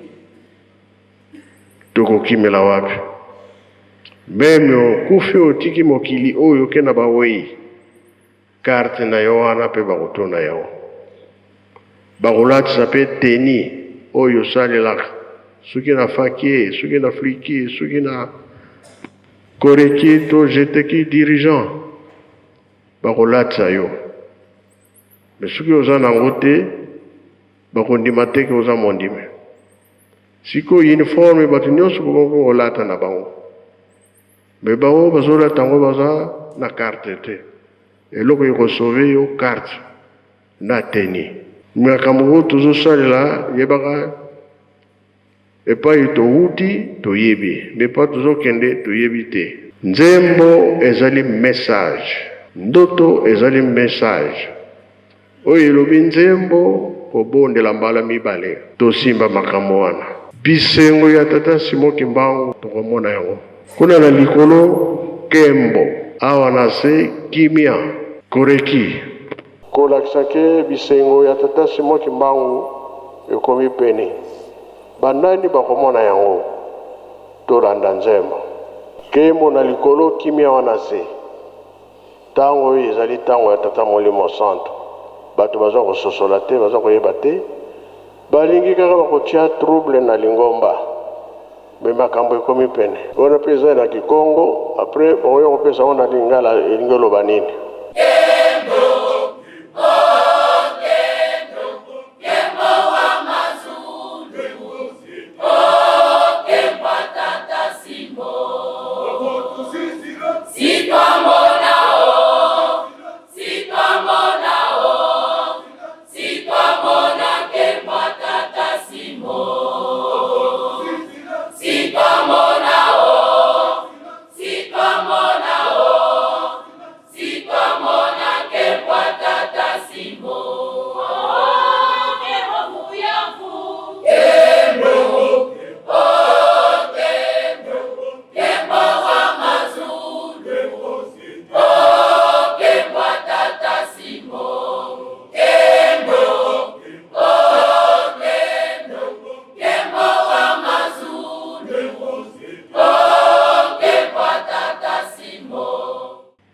tokokimela wapi meme okufi otiki mokili oyo oke na bawei karte na yo wana mpe bakotona yango bakolatisa mpe teni oyo osalelaka soki na faki soki na fliki soki na koreki to jeteki dirigeant bakolatisa yo me soki oza nango te bakondima teke oza mondime sikoyo uniforme bato nyonso bokongo kolata na bango me bango bazolata yango baza na karte te eloko ekosauve yo karte na teni makambo oyo tozosalela yebaka epai touti toyebi me pa tozokende toyebi te. Nzembo ezali message ndoto ezali message oyo elobi nzembo kobondela mbala mibale tosimba makambo wana bisengo ya tata Simon Kimbangu tokomona yango kuna na likolo kembo awa na se kimia koreki kolakisa ke bisengo ya tata Simon Kimbangu ekomi pene banani bakomona yango tolanda nzembo kembo na likolo kimia wana se tango oyo ezali tango ya tata molimo santo bato baza kososola te baza koyeba te balingi kaka bakotia trouble na lingomba me makambo ekomi pene wana mpe eza na kikongo apres bakoya kopesa ngo na lingala elingi oloba nini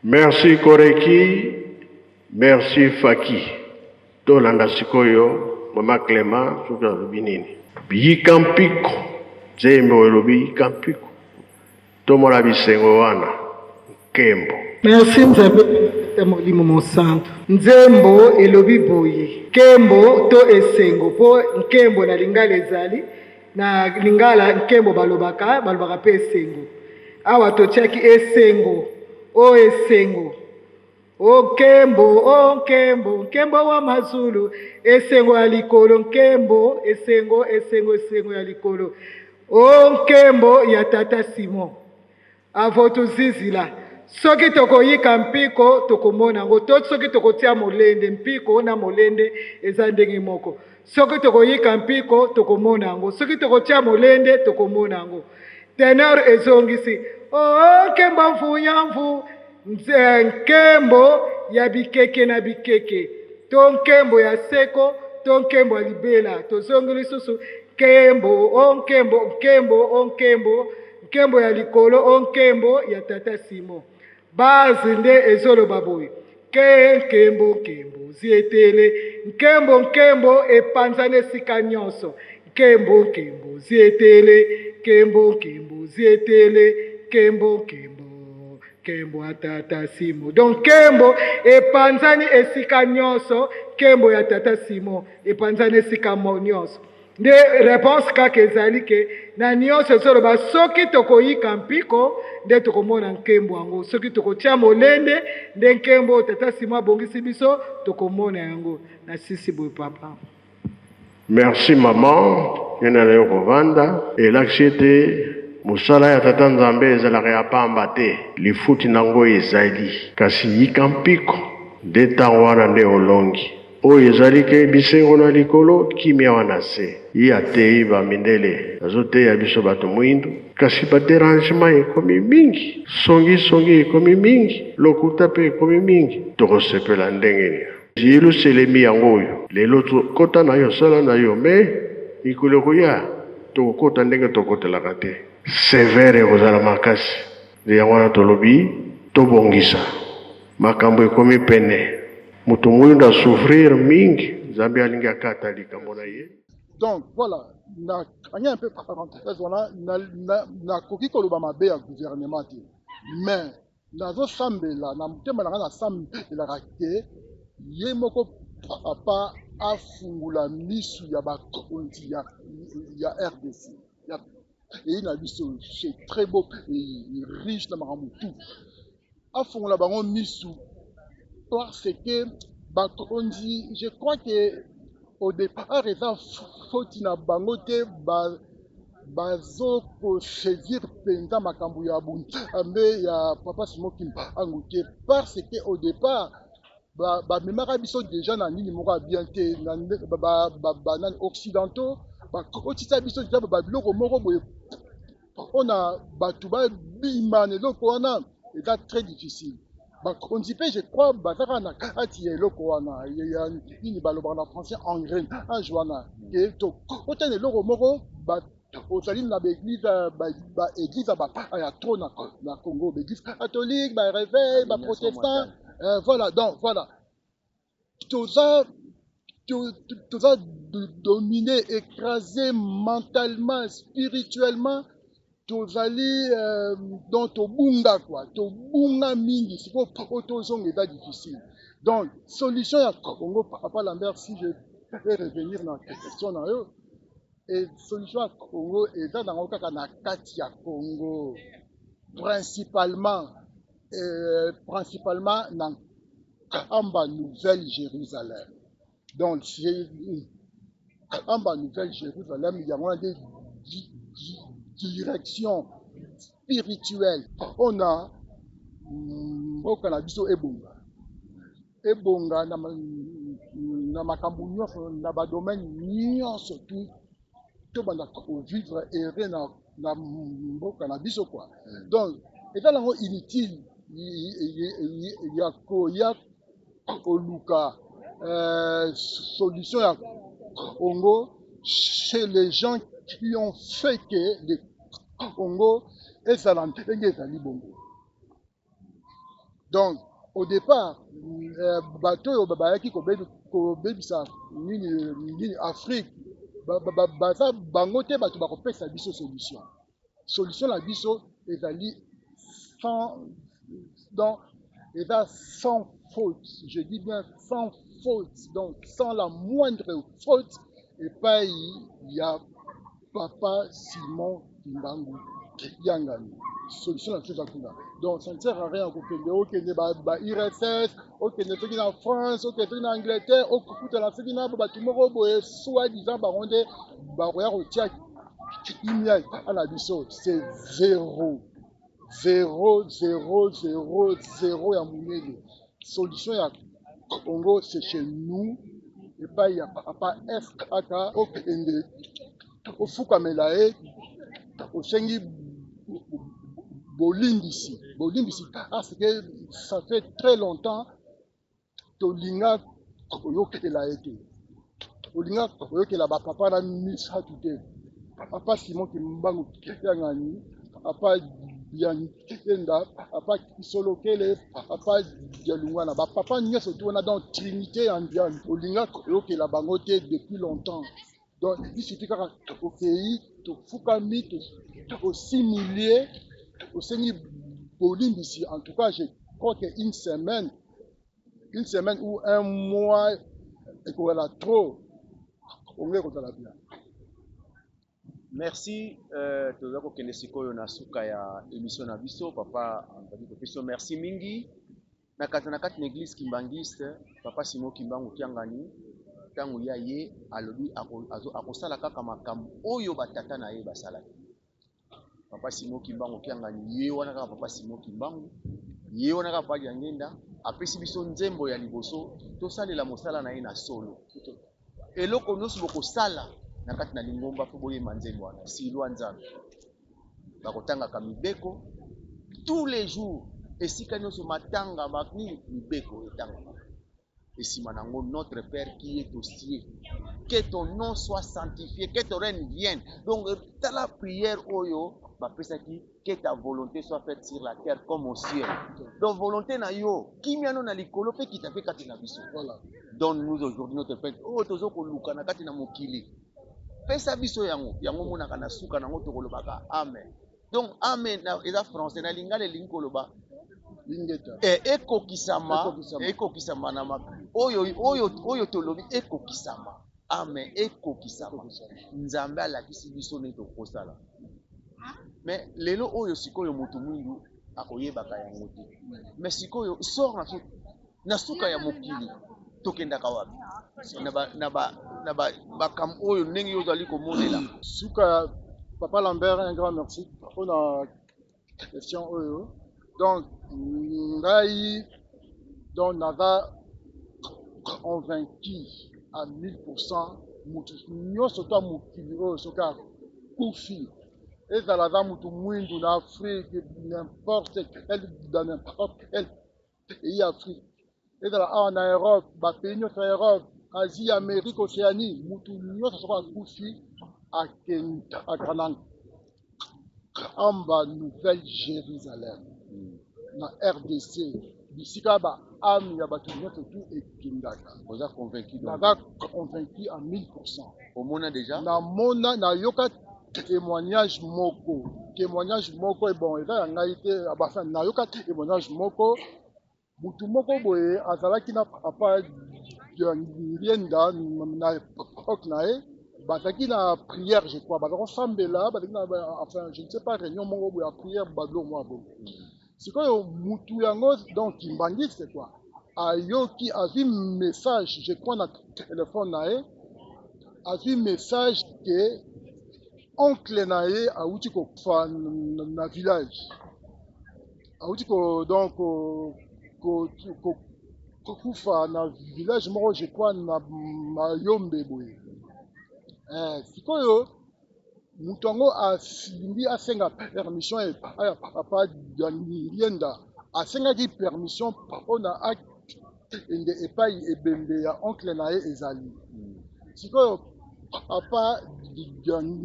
Merci Koreki, merci Faki. Tolanda sikoyo, Mama Clément, suka rubinini. Yikampiko, Zembo elobi yikampiko. Tomola bisengo wana, Kembo. Merci Nzambe molimo monsanto. Nzembo elobi boye. Kembo to esengo po nkembo na lingala ezali na lingala nkembo balobaka pe esengo. Awa totiaki esengo. O esengo. O nkembo wa mazulu. Esengo ya likolo nkembo, esengo ya likolo. O nkembo ya tata Simon. Avo tozizila. Soki tokoyika mpiko tokomona yango to soki tokotia molende mpiko na molende eza ndenge moko. Soki tokoyika mpiko tokomona yango soki tokotia molende tokomona yango. Tenor ezongisi nkembo mvuyamvu nkembo ya bikeke na bikeke to nkembo ya seko to nkembo ya libela tozongi lisusu nkembo ya likolo nkembo ya tata Simon. Bazi nde ezoloba boye nkembo zietele nkembo epanzana esika nyonso nkembo zietele nkembo zietele nkembo ya tata Simon. Donc nkembo epanzani esika nyonso nkembo ya tata Simon epanzani esika nyonso. Nde réponse kaka ezali ke na nyonso ezoloba soki tokoyika mpiko nde tokomona nkembo yango soki tokotia molende nde nkembo tata Simon abongisi biso tokomona yango na sisi boye papa. Merci maman, yena leo kovanda elakshete musala ya tata Nzambe ezalaka ya pamba te lifuti nango ezali kasi yika mpiko nde ntango wana nde olongi oyo ezali ke bisengo na likolo kimia wana se ye atei bamindele azoteya biso bato mwindu kasi baderangement ekomi mingi songi ekomi mingi lokuta mpe ekomi mingi tokosepela ndenge nini yiluselemi yango oyo lelo kota na yo sala na yo me mikolo koya tokokota ndenge tokotelaka te severe ekozala makasi nde yango wana tolobi tobongisa makambo ekomi pene moto mwindu asouffrir mingi Nzambe alingi akata likambo na ye. Donc voilà, na un peu parenthèse voilà na koki koloba mabe ya gouvernement te mais nazo sambela na mutema na sambela ke ye moko papa afungula misu ya bakonzi ya RDC et na biso c'est très beau et riche na makambo tout afungula bango misu parce que bakonzi je crois que au départ eza foti na bango te bazokosaisir mpenza makambo ya bunzambe ya papa Simon Kimbangu te parce que au départ bamemaka biso déjà na nini moko ya bien te banani occidentaux bakotisa biso deja babiloko moko boye mpona bato babima na eloko wana eza très difficile bakonzi mpe je crois bazaka na kati ya eloko wana ya nini balobaka na français engrenage wana ke tokotana eloko moko ozali na baéglise ya trop na Congo baéglise catholique baréveil baprotestant voilà donc voilà toza dominé écrasé mentalement spirituellement tozali donc tobunga quoi tobunga mingi siko otozonga eza difficile donc solution ya Congo papa Lambert si je peux revenir na question na yo et solution ya Congo eza nango kaka na kati ya Congo principalement na Kamba Nouvelle Jérusalem donc Kamba Nouvelle Jérusalem yango na des direction spirituelle on a biso ebonga na makambo nyonso na badomaine nyonso to banda vivre erré na mboka na biso quoi donc eza nango inutile ya koya koluka solution ya Congo chez les gens qui ont fait que le Congo ezala ndenge ezali bongo Donc, au départ, bateau qui kobebisa nini Afrique, baza bango te bato bakopesa biso solution. Solution la biso ezali sans faute. Je dis bien sans faute. Donc, sans la moindre faute, et pas il y a Papa Simon Kimbangu Yangani. Solution la chose à tout. Donc, ça ne sert à rien de IRSS, ok, en France, ok, en Angleterre, ok, tout la Sévina, tout soi-disant, baronde, baroya au Tchad, à la biso, c'est zéro. Zéro, ya Mouneli. Solution ya Congo, c'est chez nous, et pas il y a pas FKK, ok, au Foukamelae, au Sengi Bolimbisi, parce que ça fait très longtemps que Tolinga Oyoke a été. Olinga Oyoke la papa na misa tuté. Papa Simon Kimbangu Yangani, papa Bianitenda, papa Kisolokele, papa Dialungana, papa Nyes tout on a dans Trinité en Diane. Olinga Oyoke la bangote depuis longtemps. Donc il suffit qu'au pays, au Fukami, au 6 milliers. Au Seigneur Bolim ici, en tout cas, je crois qu'une semaine ou un mois, et qu'on a trop, on est contre la bien. Merci, tozako kende sikoyo na suka ya émission na biso, papa Anthony Professeur, merci mingi. Na kati na église kimbangiste, papa Simon Kimbangu Kiangani, tango ya ye alobi akosala kaka makambo oyo batata na ye basalaki. Papa Simon Kimbangu Kiangani ye wana kaka papa Simon Kimbangu ye wana kaka pali ngenda apesi biso nzembo ya liboso to salela mosala na ye na solo eloko nyonso bokosala na kati na lingomba po boyemba nzembo wana silwa nzambe bakotangaka mibeko tous les jours esika nyonso matanga makni mibeko etangaka esima nango notre Père qui est aux cieux, que ton nom soit sanctifié, que ton règne vienne. Donc dans la prière oyo que ta volonté soit faite sur la terre comme au ciel. Donc volonté na yo kimiano na likolo pe kita pe kati na biso. Voilà. Donne-nous aujourd'hui notre Père. Oh tozo ko luka na kati na mokili. Pesa biso yango mona kana suka nango to kolobaka amen. Donc amen na eza français na lingale linkoloba lingeta. Ekokisama na makili. Oyo tolobi ekokisama. Amen ekokisama. Nzambe alakisi biso ne to kosala. Mais lelo oyo sikoyo mutu mwindu akoyebaka yango te. Mais sikoyo sort na suka ya mokili tokendaka wapi? Na ba kam oyo ndenge yo zali komonela. Suka papa Lambert, un grand merci pour la question oyo. Donc ngai donc naza convaincu à 1000% mutu nyonso to mokili oyo soka kufi. Et dans la mutu mwindu na Afrique, dans n'importe quel pays Afrique. Et dans en Europe, pays en Europe, Asie, Amérique, Océanie, mutu nyonso soka kufi à Canaan. Amba Nouvelle-Jérusalem, na RDC, d'ici là, âme ya batu nyonso tout ekindaka. Vous êtes convaincu donc? Naza convaincu à 1000%. Au mona déjà? Na mona na yoka témoignage moko et bon eza ngai te abasa na yoka témoignage moko mutu moko boye azalaki na papa lienda na époque na ye bazaki na prière je crois bazako sambela bazaki na enfin je ne sais pas réunion moko boye ya prière badlo moi bon sikoyo mutu yango donc kimbangi c'est quoi ayoki azwi message je crois na téléphone na ye azwi message que oncle na ye auti kokufa na village auti ko donc kokufa na village moko je crois na Mayombe boye sikoyo mutu yango alingi asenga permission ya papa lienda asengaki permission mpona akende epai ebembe ya oncle na ye ezali sikoyo papa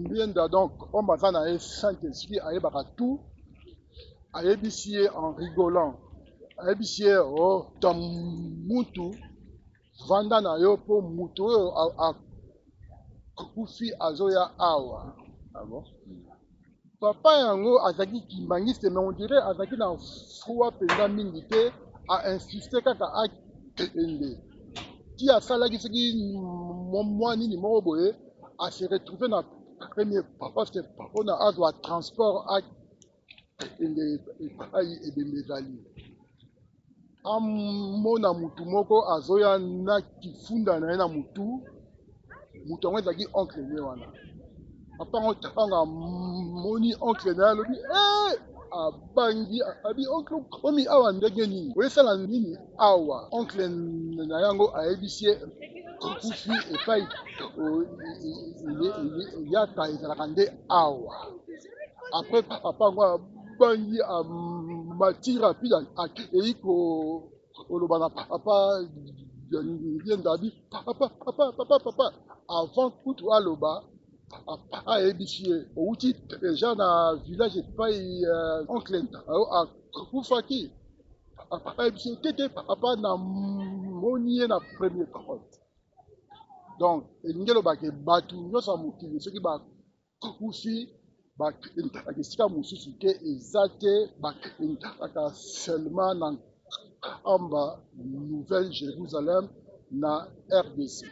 lienda donc homme aza na ye Saint-Esprit ayebaka tout ayebisi ye en rigolant ayebisie o ta mutu vanda na yo po mutu oyo akufi azoya awa. Ah bon? Papa yango azaki kimbangiste mais on dirait azaki na foi penza mingi te a insisté kaka akende ti asalaki soki mwa nini moko boye ase retrouvé na premier papa te mpona azwa transport akende epai ebembe ezali amona mutu moko azoya na kifunda na ye na mutu yango ezalaki oncle ne wana papa ngo ntango amoni oncle na ye alobi abangi abi oncle okomi awa ndenge nini oyesala nini awa oncle na yango ayebisi ye okufi epai yaka ezalaka nde awa apres papa ngo abangi amati rapide akei koloba na papa yenda abi papa avant kutu aloba papa ayebisi ye outi deja na village epai oncle akufaki papa ayebisi ye tete papa namoni ye na premier porte donc elingi elobaka bato nyonso ya mokili soki bakufi bakendaka esika mosusu te eza te bakendaka seulement na nkamba nouvelle jérusalem na rdc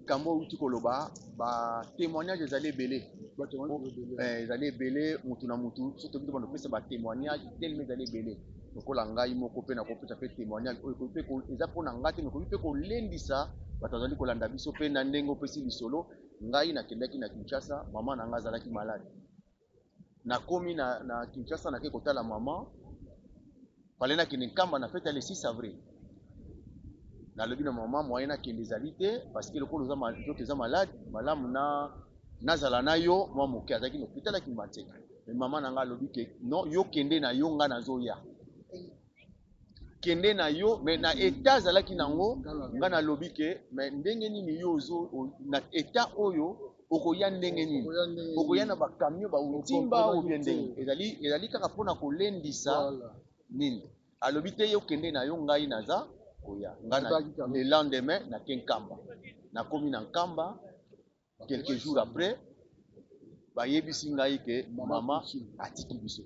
kambo outi koloba batémoignage ezali ebele ezali ebele mutu na mutu surtout bino banopesa batémoignage telema ezali ebele lokola ngai moko mpe nakopesa mpe témoignage oyo mpe eza mpona ngai te mekoki mpe kolendisa bato azali kolanda biso mpe na ndenge opesi lisolo ngai nakendaki na Kinshasa mama na ngai azalaki malade nakomi na Kinshasa nake kotala mama fale nakende nkamba na fete ya le 6 avril nalobi na mama moyen nakende ezali te parce que lokolo nzoto eza malade malamu nazala na yo mwa moke azalaki na hôpital aki Mbanzeka mais mama na ngai alobi ke non yo kende na yo ngai nazoya kende na yo mais na état azalaki nango ngai nalobi ke mais ndenge nini yo na état oyo okoya ndenge nini okoya na bakamio bautimba obie ndenge ezali kaka mpona kolendisa nini alobi te yo kende na yo ngai naza koya ngai le lendemain nake nkamba nakomi na nkamba quelques jours après bayebisi ngai ke mama atiki biso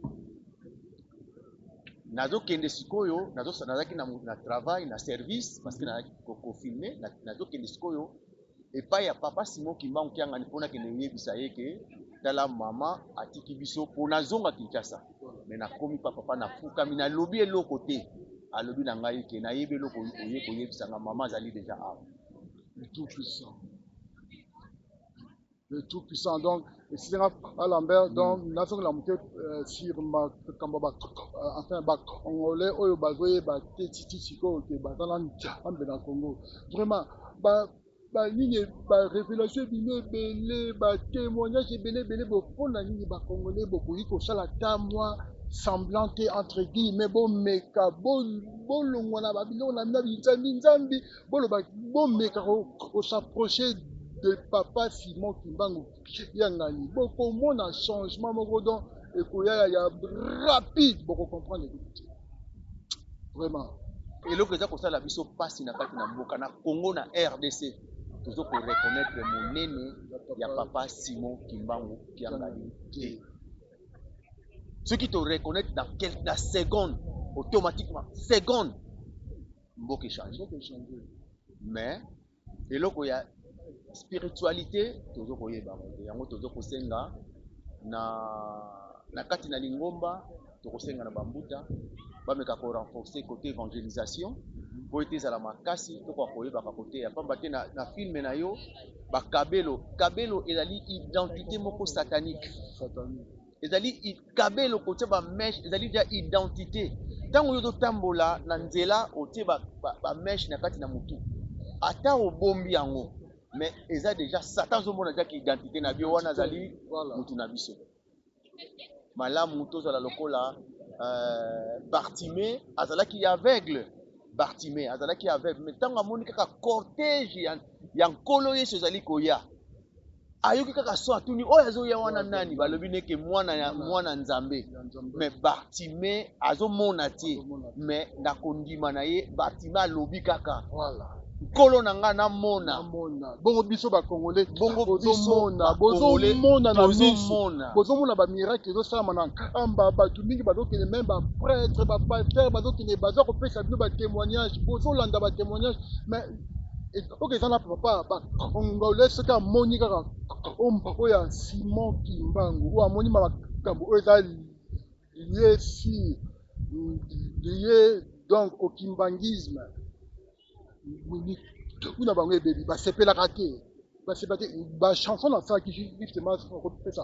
nazokende sikoyo nazalaki na travail na service parce que nazalaki kofilme nazokende sikoyo epai ya papa Simon Kimbangu kiangani mpona kende yebisa ye ke tala mama atiki biso mpo nazonga Kinshasa mais nakomi papa nafukami nalobi eloko te alobi na ngai ke nayebi eloko oye koyebisanga mama azali déjà awa le tout puissant donc esinga papa Lambert donc nazongela moke sur makambo enfin bacongolais oyo bazoyeba te titi sikoyo ke baza na nzambe na Congo vraiment banini barévélation ebino ebele batémoignage ebele bopona nini bacongolais bokoki kosala ta mwa semblant te entre guillemets bomeka bolongwa na babiloko na bina binzambi boloba bomeka kosapprocher de papa Simon Kimbangu yangani bokomona changement moko donc ekoya ya rapide bokocomprendre vraiment eloko eza kosala biso pasi na kati na mboka na Congo na RDC tozo ko reconnaître monene ya papa Simon Kimbangu yangani te ce qui te reconnaître dans quelques secondes automatiquement seconde mboka échange mais eloko ya spiritualité tozo koyeba yango tozo kosenga na kati na lingomba tokosenga na bambuta bameka ko renforcer côté évangélisation po ete ezala makasi tokoka koyebaka kote ya pamba te na filme na yo bakabelo ezali identité moko satanique ezali kabelo kotia bameshe ezali ja identité ntango yo totambola na nzela otie bameshe na kati na mutu ata obombi yango mais eza déjà satan zomona jaki identité na bio wana azali mutu na biso malamu tozala lokola Bartimée azalaki aveugle mais ntango amoni kaka cortège ya nkolo Yesu ezali koya ayoki kaka so atuni oyo azoya wana nani balobi neke mwana nzambe mais Bartimée azomona te mais na kondima na ye Bartimée alobi kaka nkolo na nga namona bongo biso bakongole bongo biso bozomona na miso bozomona bamiracle ezosalama na nkamba bato mingi bazokende meme baprêtre bapaster bazokende baza kopesa bino batémoignage bozolanda batémoignage mais oyo eza na papa bakongole soki amoni kaka oyo ya Simon Kimbangu oyo amoni makambo oyo eza lié donc au kimbangisme kuna bango ebebi basepelaka te bachanson nasalaki justement kopesa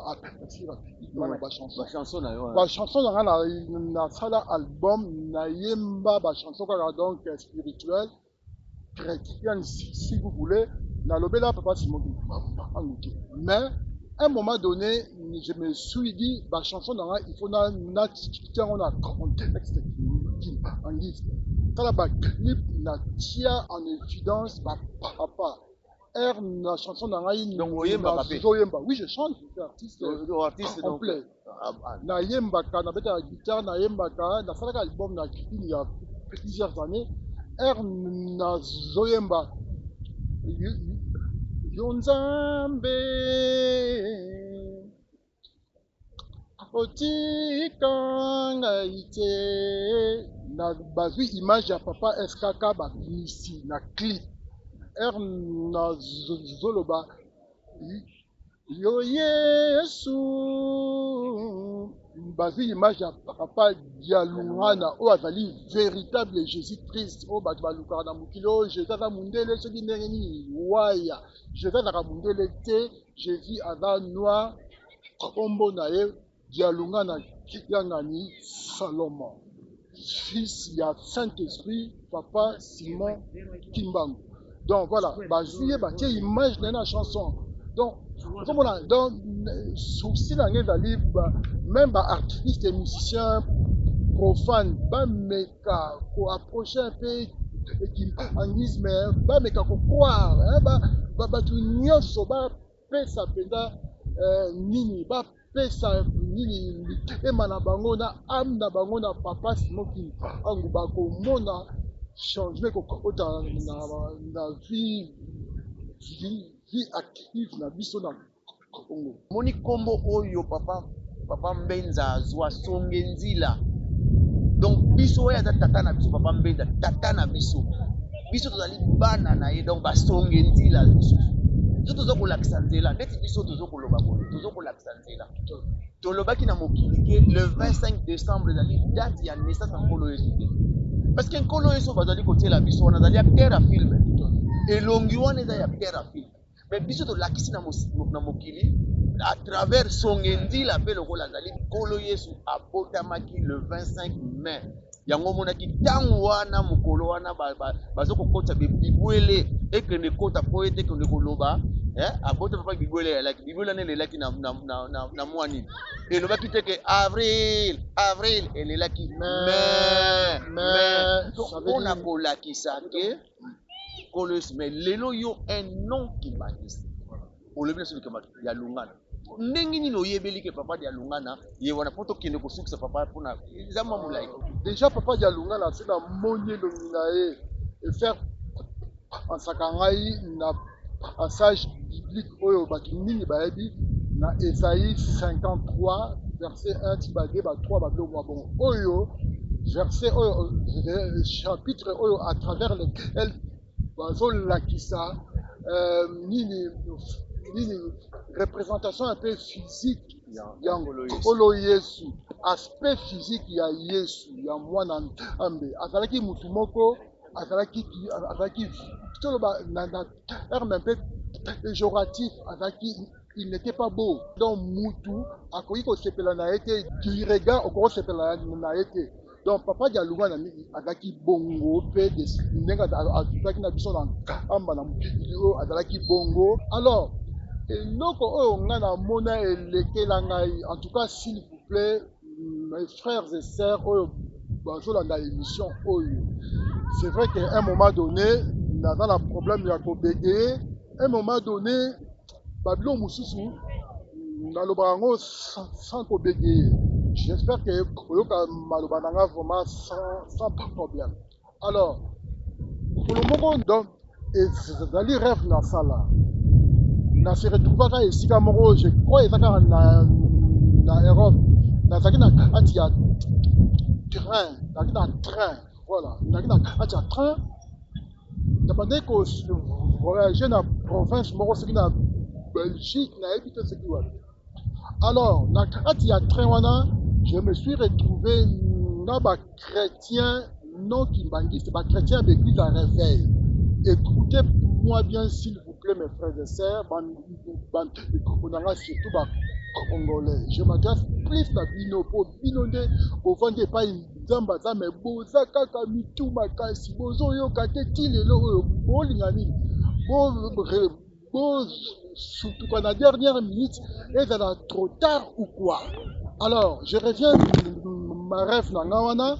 bachanson na nga nasala album nayemba bachanson kaka donc spirituel chrétien si vous voulez nalobela papa Simon Kimbangu te mais à un moment donné je me suis dit bachanson na nga il faut natiango na contexte kimbangisme tala baclip na tia en évidence papa na chanson na ngai zoyemba oui je chante je suis artiste complet nayembaka nabetaka guitare nayembaka nasalaka album na kipindi ya plusieurs années na zoyemba yo nzambe otika ngai te na bazwi image ya papa eskaka babimisi na clip na zoloba yo Yesu bazwi image ya papa Dialungana oyo azali véritable Jésus Christ oyo bato balukaka na mokili oyo Jésus aza mundele soki ndenge nini waya Jésus azaka mundele te Jésus aza noir kombo na ye Dialungana Kiangani Salomon fils ya Saint-Esprit, papa Simon Kimbangu. Donc voilà, je batie image dans la chanson. Donc, comme on a dans souci dans les livres, même artistes et musiciens profanes, meka pour approcher un peu kimbangisme, meka pour croire, tu nyonso ba pesa penda nini ba pesa nini mitema na bango na âme na bango na papa Simon Kimbangu bakomona changement kokota na vie active na biso na Congo. Moni kombo oyo papa Mbenza azwa songe nzila. Donc biso oyo aza tata na biso papa Mbenza tata na biso. Biso tozali bana na ye donc ba songe nzila biso. Tozo kolakisa nzela ndeti biso tozo koloba boye tozo kolakisa nzela. Tolobaki na mokili ke le 25 décembre ezali date ya naissance ya nkolo Yesu. Parce que nkolo Yesu bazali kotela biso wana azali acteur ya film. Elongi wana eza ya acteur ya film. Mais biso tolakisi na mokili à travers songe nzila pe lokola azali nkolo Yesu abotamaki le 25 mai. Yango monaki tango wana mokolo wana bazoko kota bibwele ekende kota po ete kende koloba abota papa bibwele ya laki bibwele ne laki na mwani elobaki teke avril elelaki mais on a kolakisa ke kolos mais lelo yo un nom qui baptise olobina sur ya lungana ndenge nini oyebeli ke papa Dialungana ye wana poto kende kosukisa papa pona zama mulai déjà papa Dialungana c'est la monnaie dominae et faire en sakangai na passage biblique oyo bakinini baebi na Ésaïe 53 verset 1 tibade ba 3 ba 2 bon oyo verset oyo chapitre oyo à travers lequel bazolakisa nini représentation un peu physique ya nkolo Yesu aspect physique ya Yesu ya mwana nzambe azalaki mutu moko azalaki toloba na terme un peu péjoratif azalaki il n'était pas beau donc mutu akoki kosepela na ye te du regard okosepela na ye te donc papa Dialungana azalaki bongo mpe ndenge azalaki na biso na nkamba na mokili oyo azalaki bongo alors eloko oyo nga namona elekela ngai en tout cas s'il vous plaît mes frères et sœurs oyo bazolanda émission oyo c'est vrai qu'à un moment donné naza na problème ya kobégeye un moment donné Babylon Moussousou, Nalobango sans bégayer. J'espère que Koyoka Malobananga vraiment sans problème. Alors, pour le moment, donc, et Zali rêve dans ça là. Na se retrouva ici Camoro, je crois que na Europe. Na zakina ati ya train, voilà. Na ati ya train. Dépendait que voyager dans la province, je na Belgique, na évité ce qui va. Alors, na ati ya train wana, je me suis retrouvé na ba chrétien non kimbanguiste, ba chrétien d'église à réveil. Écoutez-moi bien s'il vous plaît mes frères et sœurs, surtout ba congolais. Je m'adresse plus à bino pour binonde pour vendre pas une zamba za me boza kaka mitu makasi bozo yo kate tilelo bolingani bo surtout quand la dernière minute et ça va trop tard ou quoi. Alors je reviens ma rêve na ngawana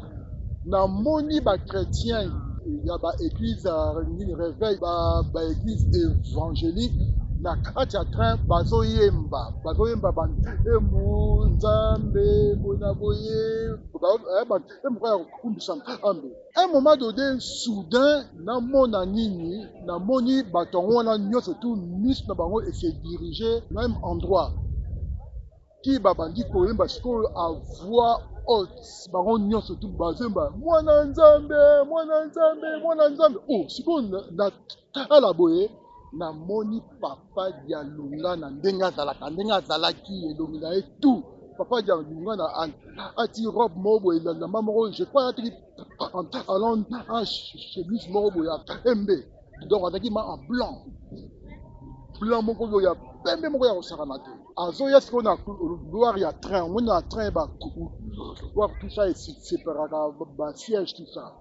na moni ba chrétien. Il y a une église réveil, une église évangélique. Na kati ya train bazoyemba nzambe bonaboye un moment donné soudain na mona nini na moni batongo wana nyonso tout mis na bango et se diriger même endroit qui babandi koyemba sikoyo à voix haute bango nyonso tout bazemba mwana nzambe oh sikoyo na tala boye na moni papa dialunga na ndenge azalaki elongi na ye tout papa dialunga na ati robe moko elanda moko je crois ati alon en chemise moko boye pembe donc azalaki ma en blanc moko boye ya pembe moko ya kosakana te azoya sikoyo na gloire ya train omoni na train couloir tout ça eséparaka basiège tout ça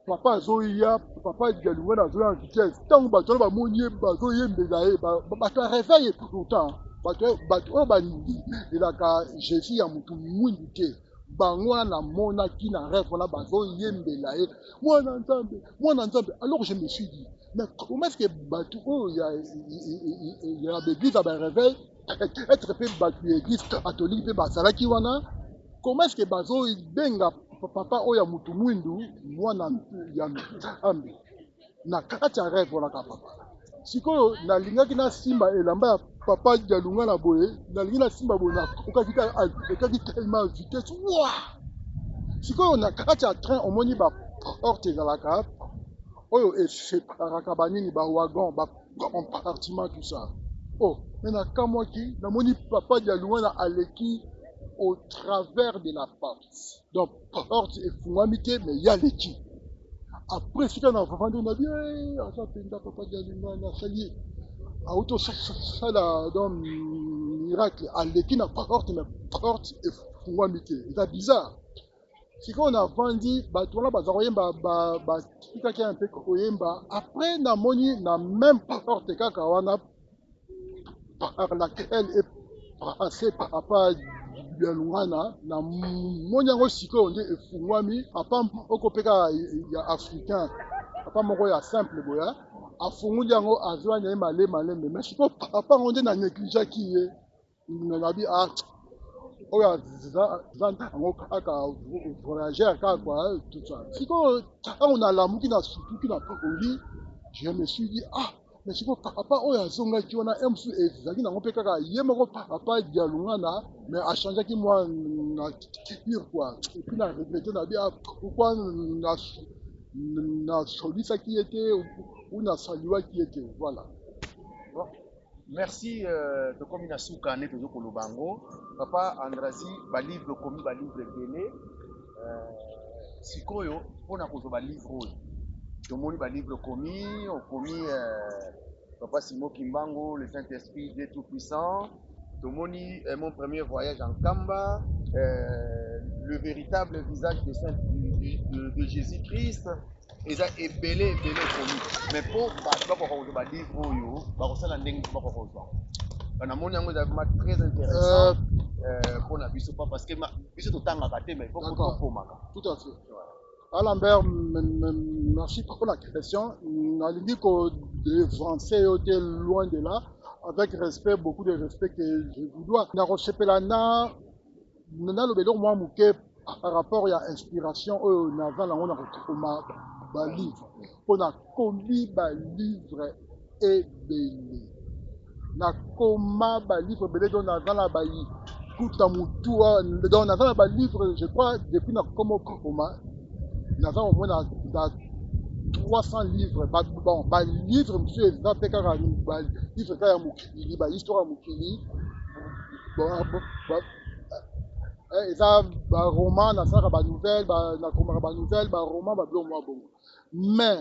papa azoya papa dialunga na azoya en vitesse ntango bato wana bamoni ye bazoyembela ye bato aréveille pourtant bato oyo balelaka jésus ya motu mwindu te bango wana namonaki na rêve wana bazoyembela ye mwana nzambe alors je me suis dit mais comment est-ce que bato oyo ya baéglise ya baréveil être mpe bato ya église catholique mpe bazalaki wana comment est-ce que bazobenga papa oyo ya mutu mwindu mwana ya nzambe na kati ya rêve wana ka papa sikoyo nalingaki nasimba elamba ya papa dialunga na boye nalingi nasimba boye okaki tellement vitesse wa sikoyo na kati ya train omoni baporte ezalaka oyo eseparaka banini bawagon bacompartiment tout ça oh mais nakamwaki namoni papa dialunga na aleki au travers de la porte. Donc, porte est fumamité, mais il y a l'équipe. Après, ce qu'on a vendu, on a dit, ça fait une papa dialunga, on a sali. A auto ça dans miracle, à l'équipe, la porte, mais porte est fumamité. C'est bizarre. Ce qu'on a vendu, tout là, qui un peu koyemba. Après, na moni, na même porte, kakawana, par laquelle est passé papa dialungana na moni yango sikoyo nde efungwami apa okopeka ya africain apa moko ya simple boya afunguli yango azwanya ye malembe mais sikoyo papa yango nde na négligaki ye nabi oyo yango kaka voyageur kaka kwa tout ça sikoyo ntango nalamuki nasutuki na oli je me suis dit mais sikoyo papa oyo azongaki wana mosusu ezalaki nango mpe kaka ye moko papa dialungana mais achangeaki mwa na culture quoi et puis na regrette na bi pourquoi na solisaki ye te ou na saliwaki ye te voilà. Bon. Merci tokomi na suka nde tozokoloba yango papa Andrasi balivre komi balivre ebele sikoyo mpona kozwa balivre oyo tomoni balivre okomi papa Simon Kimbangu, le Saint-Esprit, Dieu Tout-Puissant. Tomoni, mon premier voyage en Kamba, le véritable visage de Jésus-Christ. Et ça est belé commis. Mais pour le livre, c'est très intéressant pour la vie, parce que c'est tout temps raté, mais il faut que tout à fait. Alambert, merci pour la question. On a dit que les Français étaient loin de là. avec respect, beaucoup de respect que je vous dois. Na rochepelana, nana lobelo moi muke par rapport à inspiration na vana on a retrouvé ba livre. On a commis ba livre et belé. Na koma ba livre belé donc na vana ba yi. Kuta mutua donc na vana ba livre je crois depuis na komo koma. Na vana au moins na 300 livres, bon, livre, monsieur, livre, histoire, roman, nouvelle, roman, mais,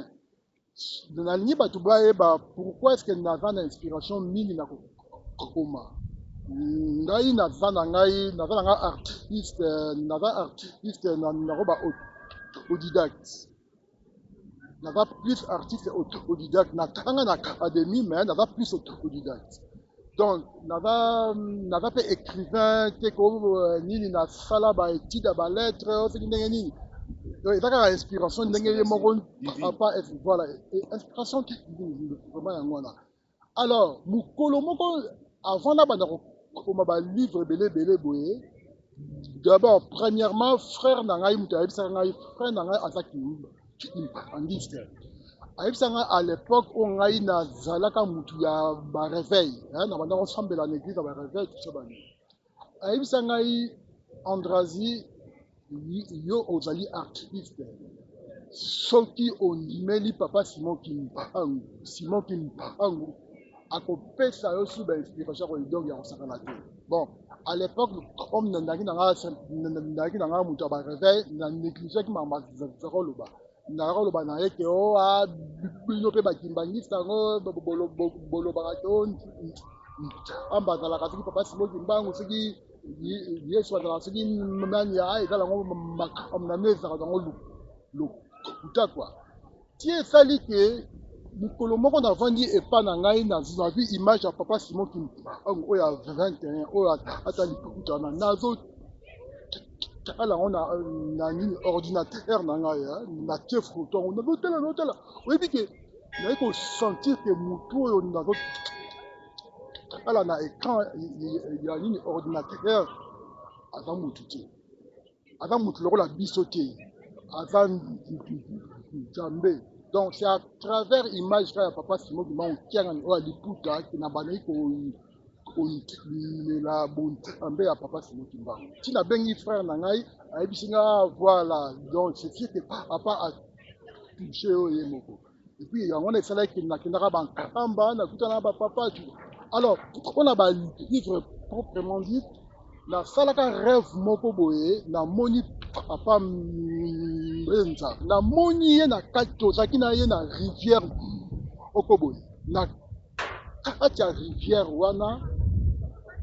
pourquoi est-ce que nous avons une inspiration mini na koma? Ngai artiste, autodidacte. N'a pas plus artiste autodidacte, n'a pas en académie, mais n'a pas plus autodidacte. Donc, n'a pas fait écrivain, ni na sala ba étude ba lettre, c'est ni. Donc, il y a une inspiration, voilà, inspiration qui vraiment yangwana. Alors, mukolo moko avant là comme ba livre belé boye. D'abord, premièrement, frère nangai mutaïb sangai, frère nangai azaki. À l'époque où on a eu Zalaka Moutuya réveil, on a ensemble la l'église à réveil, tout ça. Aïb Sangai Andrazi, yo ozali artiste. Soki onimeli papa Simon Kimpangu, à côté ça aussi d'inspiration donc il y a un bon, à l'époque comme nandaki nanga Moutuya réveil, na négligé qui m'a mazaroloba. Naroloba na yeke o a bino pe bakimbangisa ngo bolobaka to ambazala kasi papa Simon Kimbangu soki Yesu azala soki nani ya ezala ngo makamna meza ngo lo kuta quoi tie sali ke mikolo moko na vandi epa na ngai na vu image ya papa Simon Kimbangu oyo ya 21 oyo atali kuta na nazo alors on a un ordinateur na tie photo on a l'hôtel oui puis que il faut sentir que mutu on a alors na écran il y a un ordinateur avant mutu le la bisoté avant jambe donc c'est à travers image que papa Simon qui m'a qui a liputa qui na banai ko la bonne ambe à papa Simon Kimbangu. Si na bengi frère nangai aibisinga voilà donc c'est sûr que papa a touché au yemoko. Et puis on est salé qui na kinara bankamba na kutana ba papa. Alors on a ba livre proprement dit la salaka rêve moko boye na moni papa mbenza na moni ye na kato zakina ye na rivière okoboye na katia rivière wana.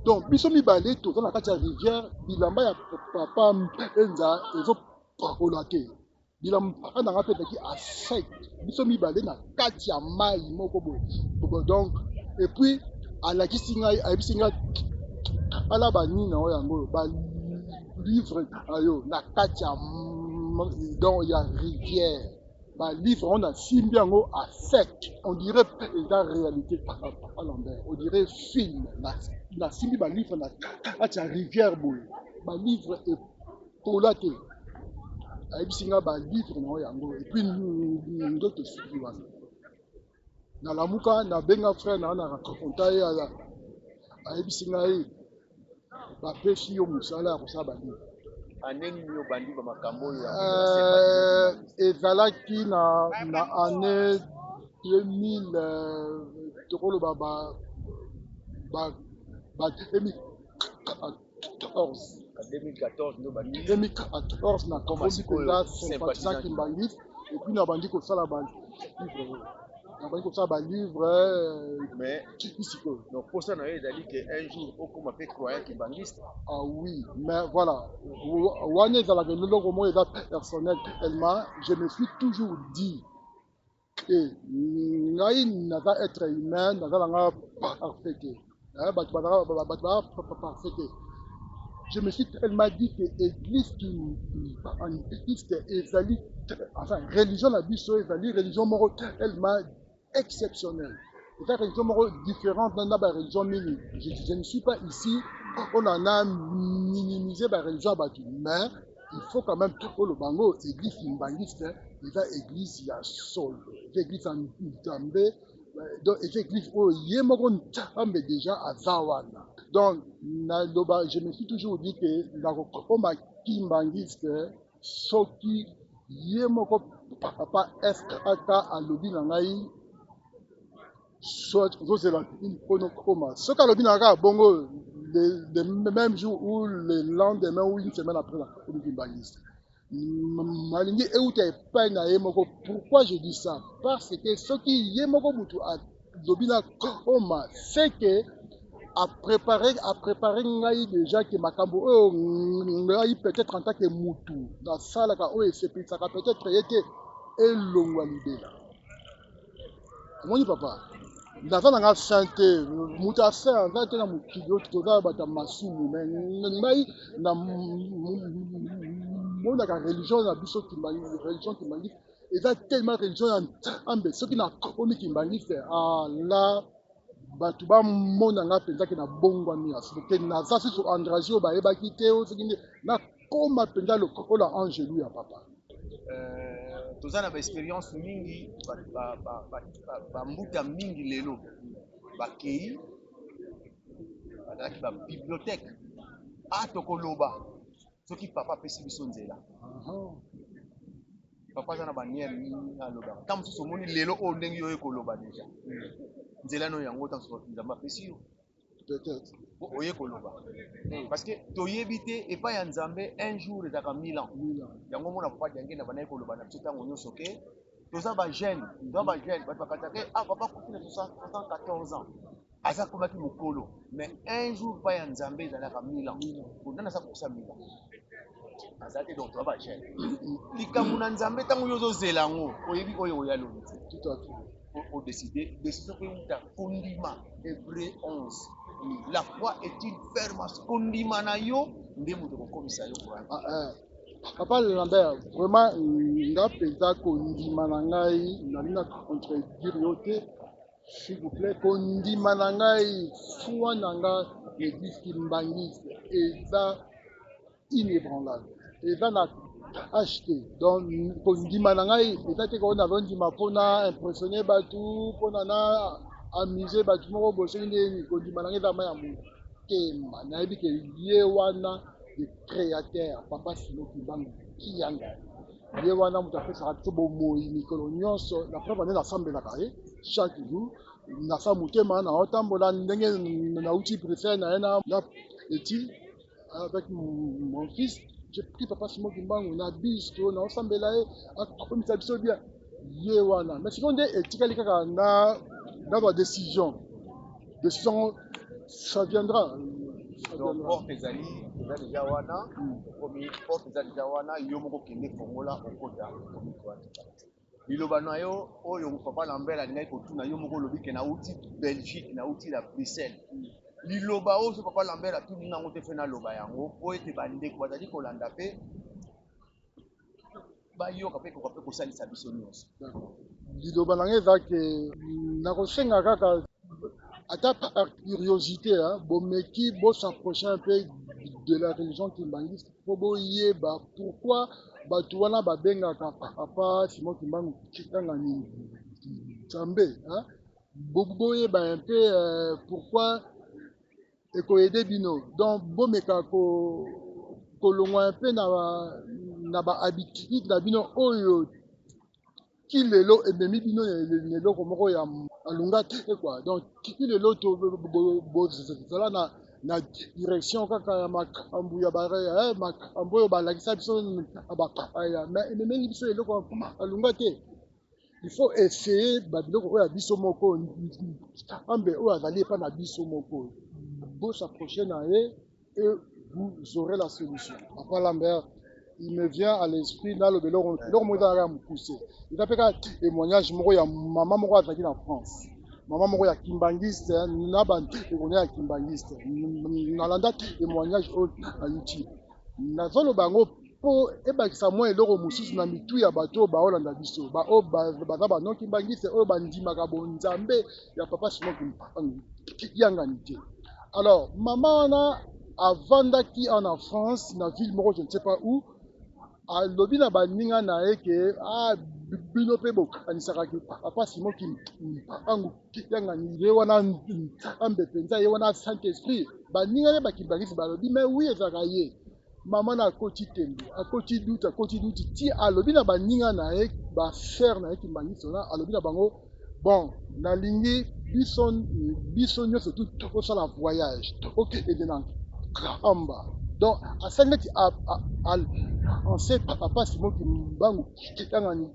Donc, biso mibale toza na kati ya rivière bilamba ya papa mpenza ezopolate bilamba nanga mpe ezalaki a sec biso mibale na kati ya mai moko boye donc et puis alakisi ngai ayebisi ngai ala banina oyo yango balivre ayo na kati ya donc ya rivière livre on a simbi yango à sec on dirait la réalité à l'envers on dirait film na simbi ba livre na kati ya rivière boye ba livre epolate ayebisinga ba livre na yango et puis ndoto siki wana na lamuka na benga frère na raconta ye ayebisinga ye bapesi yo mosala ya kosala ba livre ezalaki na année 2000 tokoloba ba 2014 na commencé koza sympathisant Kimbangiste et puis nabandi kosala ba livre nabandi kosala ba livre mais donc pour ça na ezali que un jour okoma pe croyant Kimbangiste. Ah oui mais voilà wana ezalaka eloko moko eza personnel tellement je me suis toujours dit que ngai naza être humain nazalanga parfait bato parfait. Je me suis tellement dit que l'église qui enfin religion la biso ezali religion moko tellement exceptionnelle C'est une religion différente dans la religion mini. Je ne suis pas ici, on en a minimisé la religion, mais il faut quand même tout le bango, l'église kimbangiste, l'église il y a sol, l'église en També, donc l'église où il y a déjà à Zawana. Donc, je me suis toujours dit que la kimbangiste, ce qui y a papa FKK à l'obi nangai, soit ce qu'à l'obi nangai, bongo, le même jour ou le lendemain ou une semaine après la kimbangiste. Pourquoi je dis ça? Parce que ce qui y a à l'obi nangai, c'est que à préparer déjà que makambo ngai peut-être en tant que mutu dans ça là quand c'est peut-être été elongwa libela moni papa ndaza nanga santé mutu asa nzate na mukilo toza bata masumu mais ngai na mona ka religion na biso kimbangi religion kimbangi eza tellement religion ambe ce qui na komi kimbangi c'est là bato bamonanga mpenza ke na bongwami ya soki naza susu andragio bayebaki te soki nakoma mpenza lokola angelu ya papa toza na baexpérience mingi bambuta mingi lelo bakei bazalaki babibliothèque tokoloba soki papa apesi biso nzela papa aza na baniere mingi aloba ntango mosusu omoni lelo oyo ndenge yo ekoloba deja nzela no yango ntango nzambe apesi yo peut-être oye koloba parce que toyebi te epai ya nzambe un jour ezalaka 1000 ans yango mona papa diange na bandaki koloba na biso ntango nyonso ke toza bajeune bato bakatake papa kufi na 74 ans aza komaki mokolo mais un jour epai ya nzambe ezalaka 1000 ans nani aza kokusa 1000 ans aza te donc toza bajeune likambo na nzambe ntango yo ozozela yango oyebi oyo oya lobi te tout à fait au décider que kondima Hébreu 11 la foi est une ferme kondima na yo ndemo de komisa yo papa Lambert vraiment nga penza kondima na ngai nalina contredire yo te s'il vous plaît kondima na ngai foi na nga l'église kimbangiste eza inébranlable eza na acheté donc kondima na ngai eza te kona ndima mpona impressionner bato mpona na amuser bato moko bosoki nde kondima na ngai eza ya motema nayebi ke ye wana le créateur papa Simon Kimbangu kiyanga ye wana moto apesaka biso bomoi mikolo nyonso na preuve nde nasambelaka ye chaque jour nasa motema naotambola ndenge nauti préfère na ye na étude avec mon fils. J'ai pris papa Simon Kimbangu na biso na osambela ye akomisa biso bien ye wana mais sikoyo nde etikali kaka na ba décision ça viendra donc porte ezali eza déjà wana premier porte eza déjà wana yo moko kende fongola okota liloba na yo oyo papa Lambert alingaki kotuna yo moko olobi ke nauti Belgique nauti la Bruxelles liloba oyo papa Lambert atuni nango te fe naloba yango po ete bandeko bazali kolanda mpe bayoka mpe koka mpe kosalisa biso nyonso liloba nango eza ke nakosenga kaka ata par curiosité bomeki s'approcher un peu de la religion kimbangiste po boyeba pourquoi bato wana babengaka papa Simon Kimbangu kitanga nzambe boyeba un peu pourquoi ekoyede bino donc bomeka kolongwa un peu na bahabitude na bino oyo ki lelo ememi bino eloko moko ya alunga te quoi donc ki lelo bozala na direction kaka ya makambo ya makambo oyo balakisa biso bapapaya mais ememeli biso eloko alunga te il faut essayer babiloko oyo ya biso moko ambe oyo azali epa na biso moko s'approcher na ye et vous aurez la solution. Papa Lambert, il me vient à l'esprit dans le vélo, l'homme me pousser. Il a fait un témoignage, maman m'a dit en France. Maman m'a dit kimbangiste, n'aban, on est à kimbangiste. N'alanda témoignage à YouTube. Nazolo bango po ebakisa mwa eloko mosusu na mitu ya bato oyo baolanda biso baza banoki mbangisi oyo bandimaka bonzambe ya papa Simon Kimbangu yangani te. Alors mama wana avandaki en France na ville moko je ne sais pas où, alobi na baninga na ye ke bino mpe bokanisaka papa Simon Kimbangu yangani ye wana nzambe mpenza ye wana Saint Esprit. Baninga ne bakimbangisi balobi mais oui ezalaka ye. Maman a koti tembo, a koti douti, ti alobi na baninga na ye, ba frère na ye ki mangi sona, alobi na bango, bon, na lingi bison nyonso tout ça la voyage, ok, et de nan kamba. Donc, à ça net on sait papa Simon Kimbangu kitangani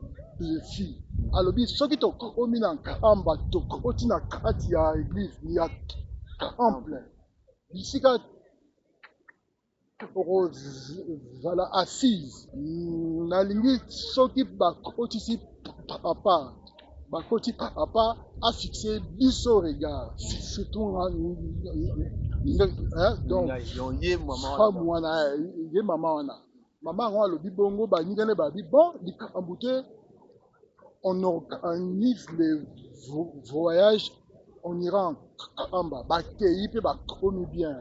fille. Alobi soki to omina kamba to koti na kati ya église ya temple. Bisika voilà assise nalingi soki bakotisi papa a fixé biso regard surtout donc ye mama wana mama yango alobi bongo baningane babi bon likambo te on organise les voyages, on ira en kamba bakei mpe bakomi bien.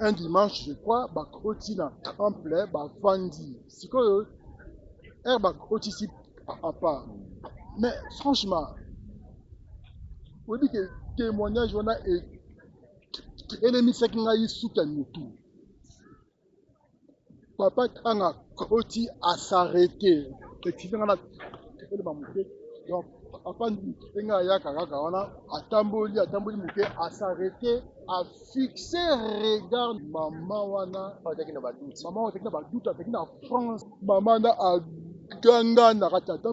Un dimanche, je crois, bakoti na temple, bafandi. Sikoyo, bakoti si papa. Mais franchement, on dit que témoignage on a ennemi c'est qu'il a eu souka mutu. Papa tanga koti à s'arrêter. Donc papa nga ya kaka wana atamboli muke à s'arrêter, à fixer regard maman wana maman wana badoute avec na France maman na a ganga na ratata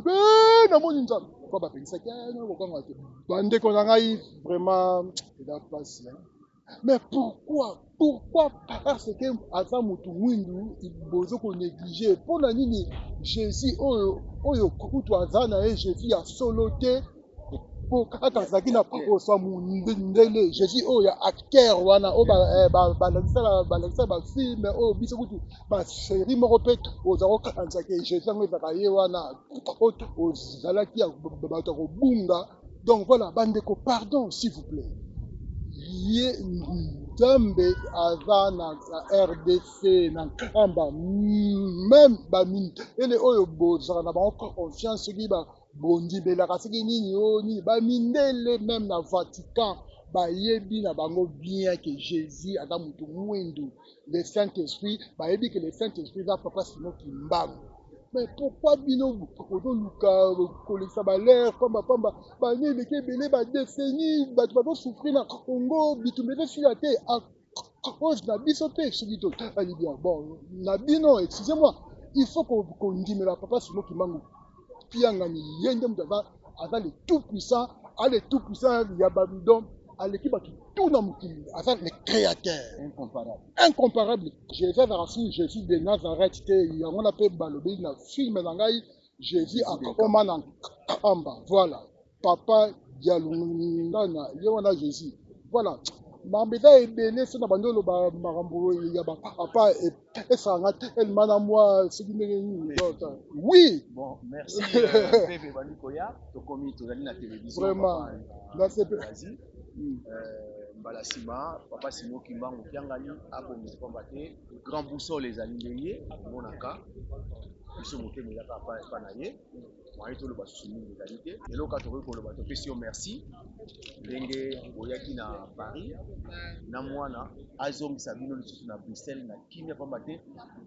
na moni nzambe kwa ba pensa kana kokanga te bande ko ngai vraiment il a passé. Mais pourquoi parce que aza mutu mwindu bozo ko négliger pour na nini Jésus oyo kutu azana et Jésus a soloté pour akazaki na poso mundele Jésus oyo acteur wana o balakisa ba film o biso kutu ba série moko pe ozako kanza ke Jésus ngeza ye wana ozalaki bato ko bunga. Donc voilà bandeko, pardon s'il vous plaît. Ye Nzambe aza na RDC na kamba même bamin ele oyo bozaka na bango confiance soki bondibelaka soki nini bamindele même na Vatican bayebi na bango bien que Jésus aza mutu mwindu le Saint-Esprit bayebi que le Saint-Esprit eza papa Simon Kimbangu. Mais pourquoi bino luka kolekisa balere pamba bani meke ebele badécennie bato bazosouffrir na Congo bitumba ezosila te à cause na biso mpe soki totali bien. Bon na bino excusez-moi, il faut kondimela papa Simon Kimbangu piangani ye nde moto aza le tout puissant ya babidon aleki bato tout na mokili aza le créateur incomparable. Jésus azalaka Jésus de Nazareth te yango na mpe balobi na filme na ngai Jésus akoma na kamba. Voilà papa dialungana ye wana Jésus. Voilà mambo eza ebele so na bandi oloba makambo ya bapapa esanga tellement na moi soki ndenge nini. Oui bon merci Pepe Bandikoya tokomi tozali na télévision vraiment merci mbala nsima papa Simon Kimbangu kiangani abongisi pamba te grand boussole ezali ndenge omonaka biso motema ezaka epa na ye mwaye toloba susu mingi ezali te eloko tokoki koloba topesi yo merci ndenge oyaki na Paris na mwana azongisa bino lisusu na Bruxelles na kimia pamba te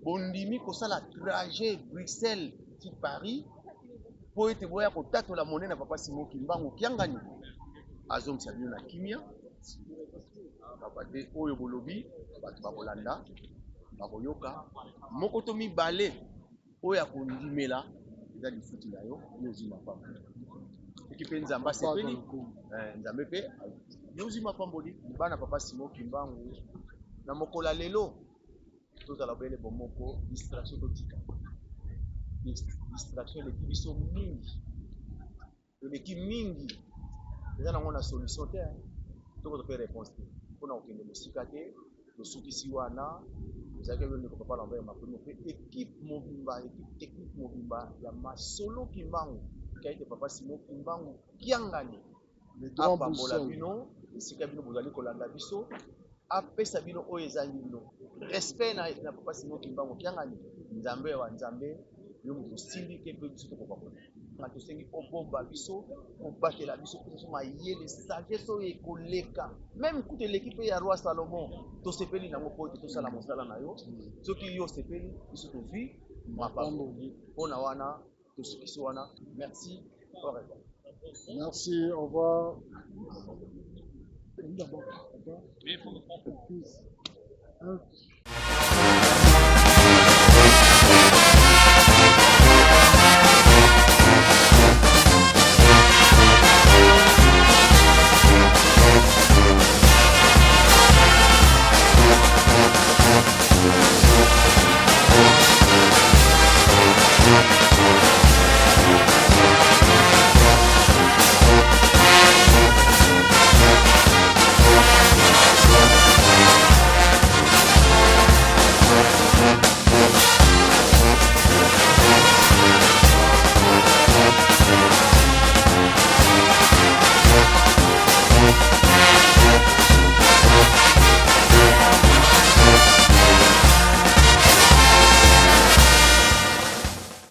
bondimi kosala trajet Bruxelles ti Paris po ete boya kotatola monene na papa Simon Kimbangu kiangani azongisa bino na kimia papa te oyo bolobi bato bakolanda bakoyoka moko to mibale oyo akondimela eza lifuti na yo yozima pamba eki mpe nzambe asepeli nzambe mpe yozima pamboli libana papa Simon Kimbangu na mokola lelo tozala bele bomoko distraction totika distraction eleki biso mingi eleki mingi eza nango na solution te toko tope réponse te mpona kokende mosika te tosukisi wana ezalaki elongo ndeko papa lambert makoni mpe équipe mobimba équipe technique mobimba ya masolo kimbangu kaite papa Simon Kimbangu kiangani apambola bino esika bino bozali kolanda biso apesa bino oyo ezali bino respect na papa Simon Kimbangu kiangani nzambe wa nzambe yo moto simbi ke mpe biso tokopakola nga tosengi obomba biso obatela biso biso mayele sagesse oyo ekoleka même kutu eleki mpe ya roi Salomon tosepeli nango po ete tosala mosala na yo soki yo osepeli biso tovi mapamboli mpona wana tosukisi wana merci au revoir. Merci, au revoir. D'abord,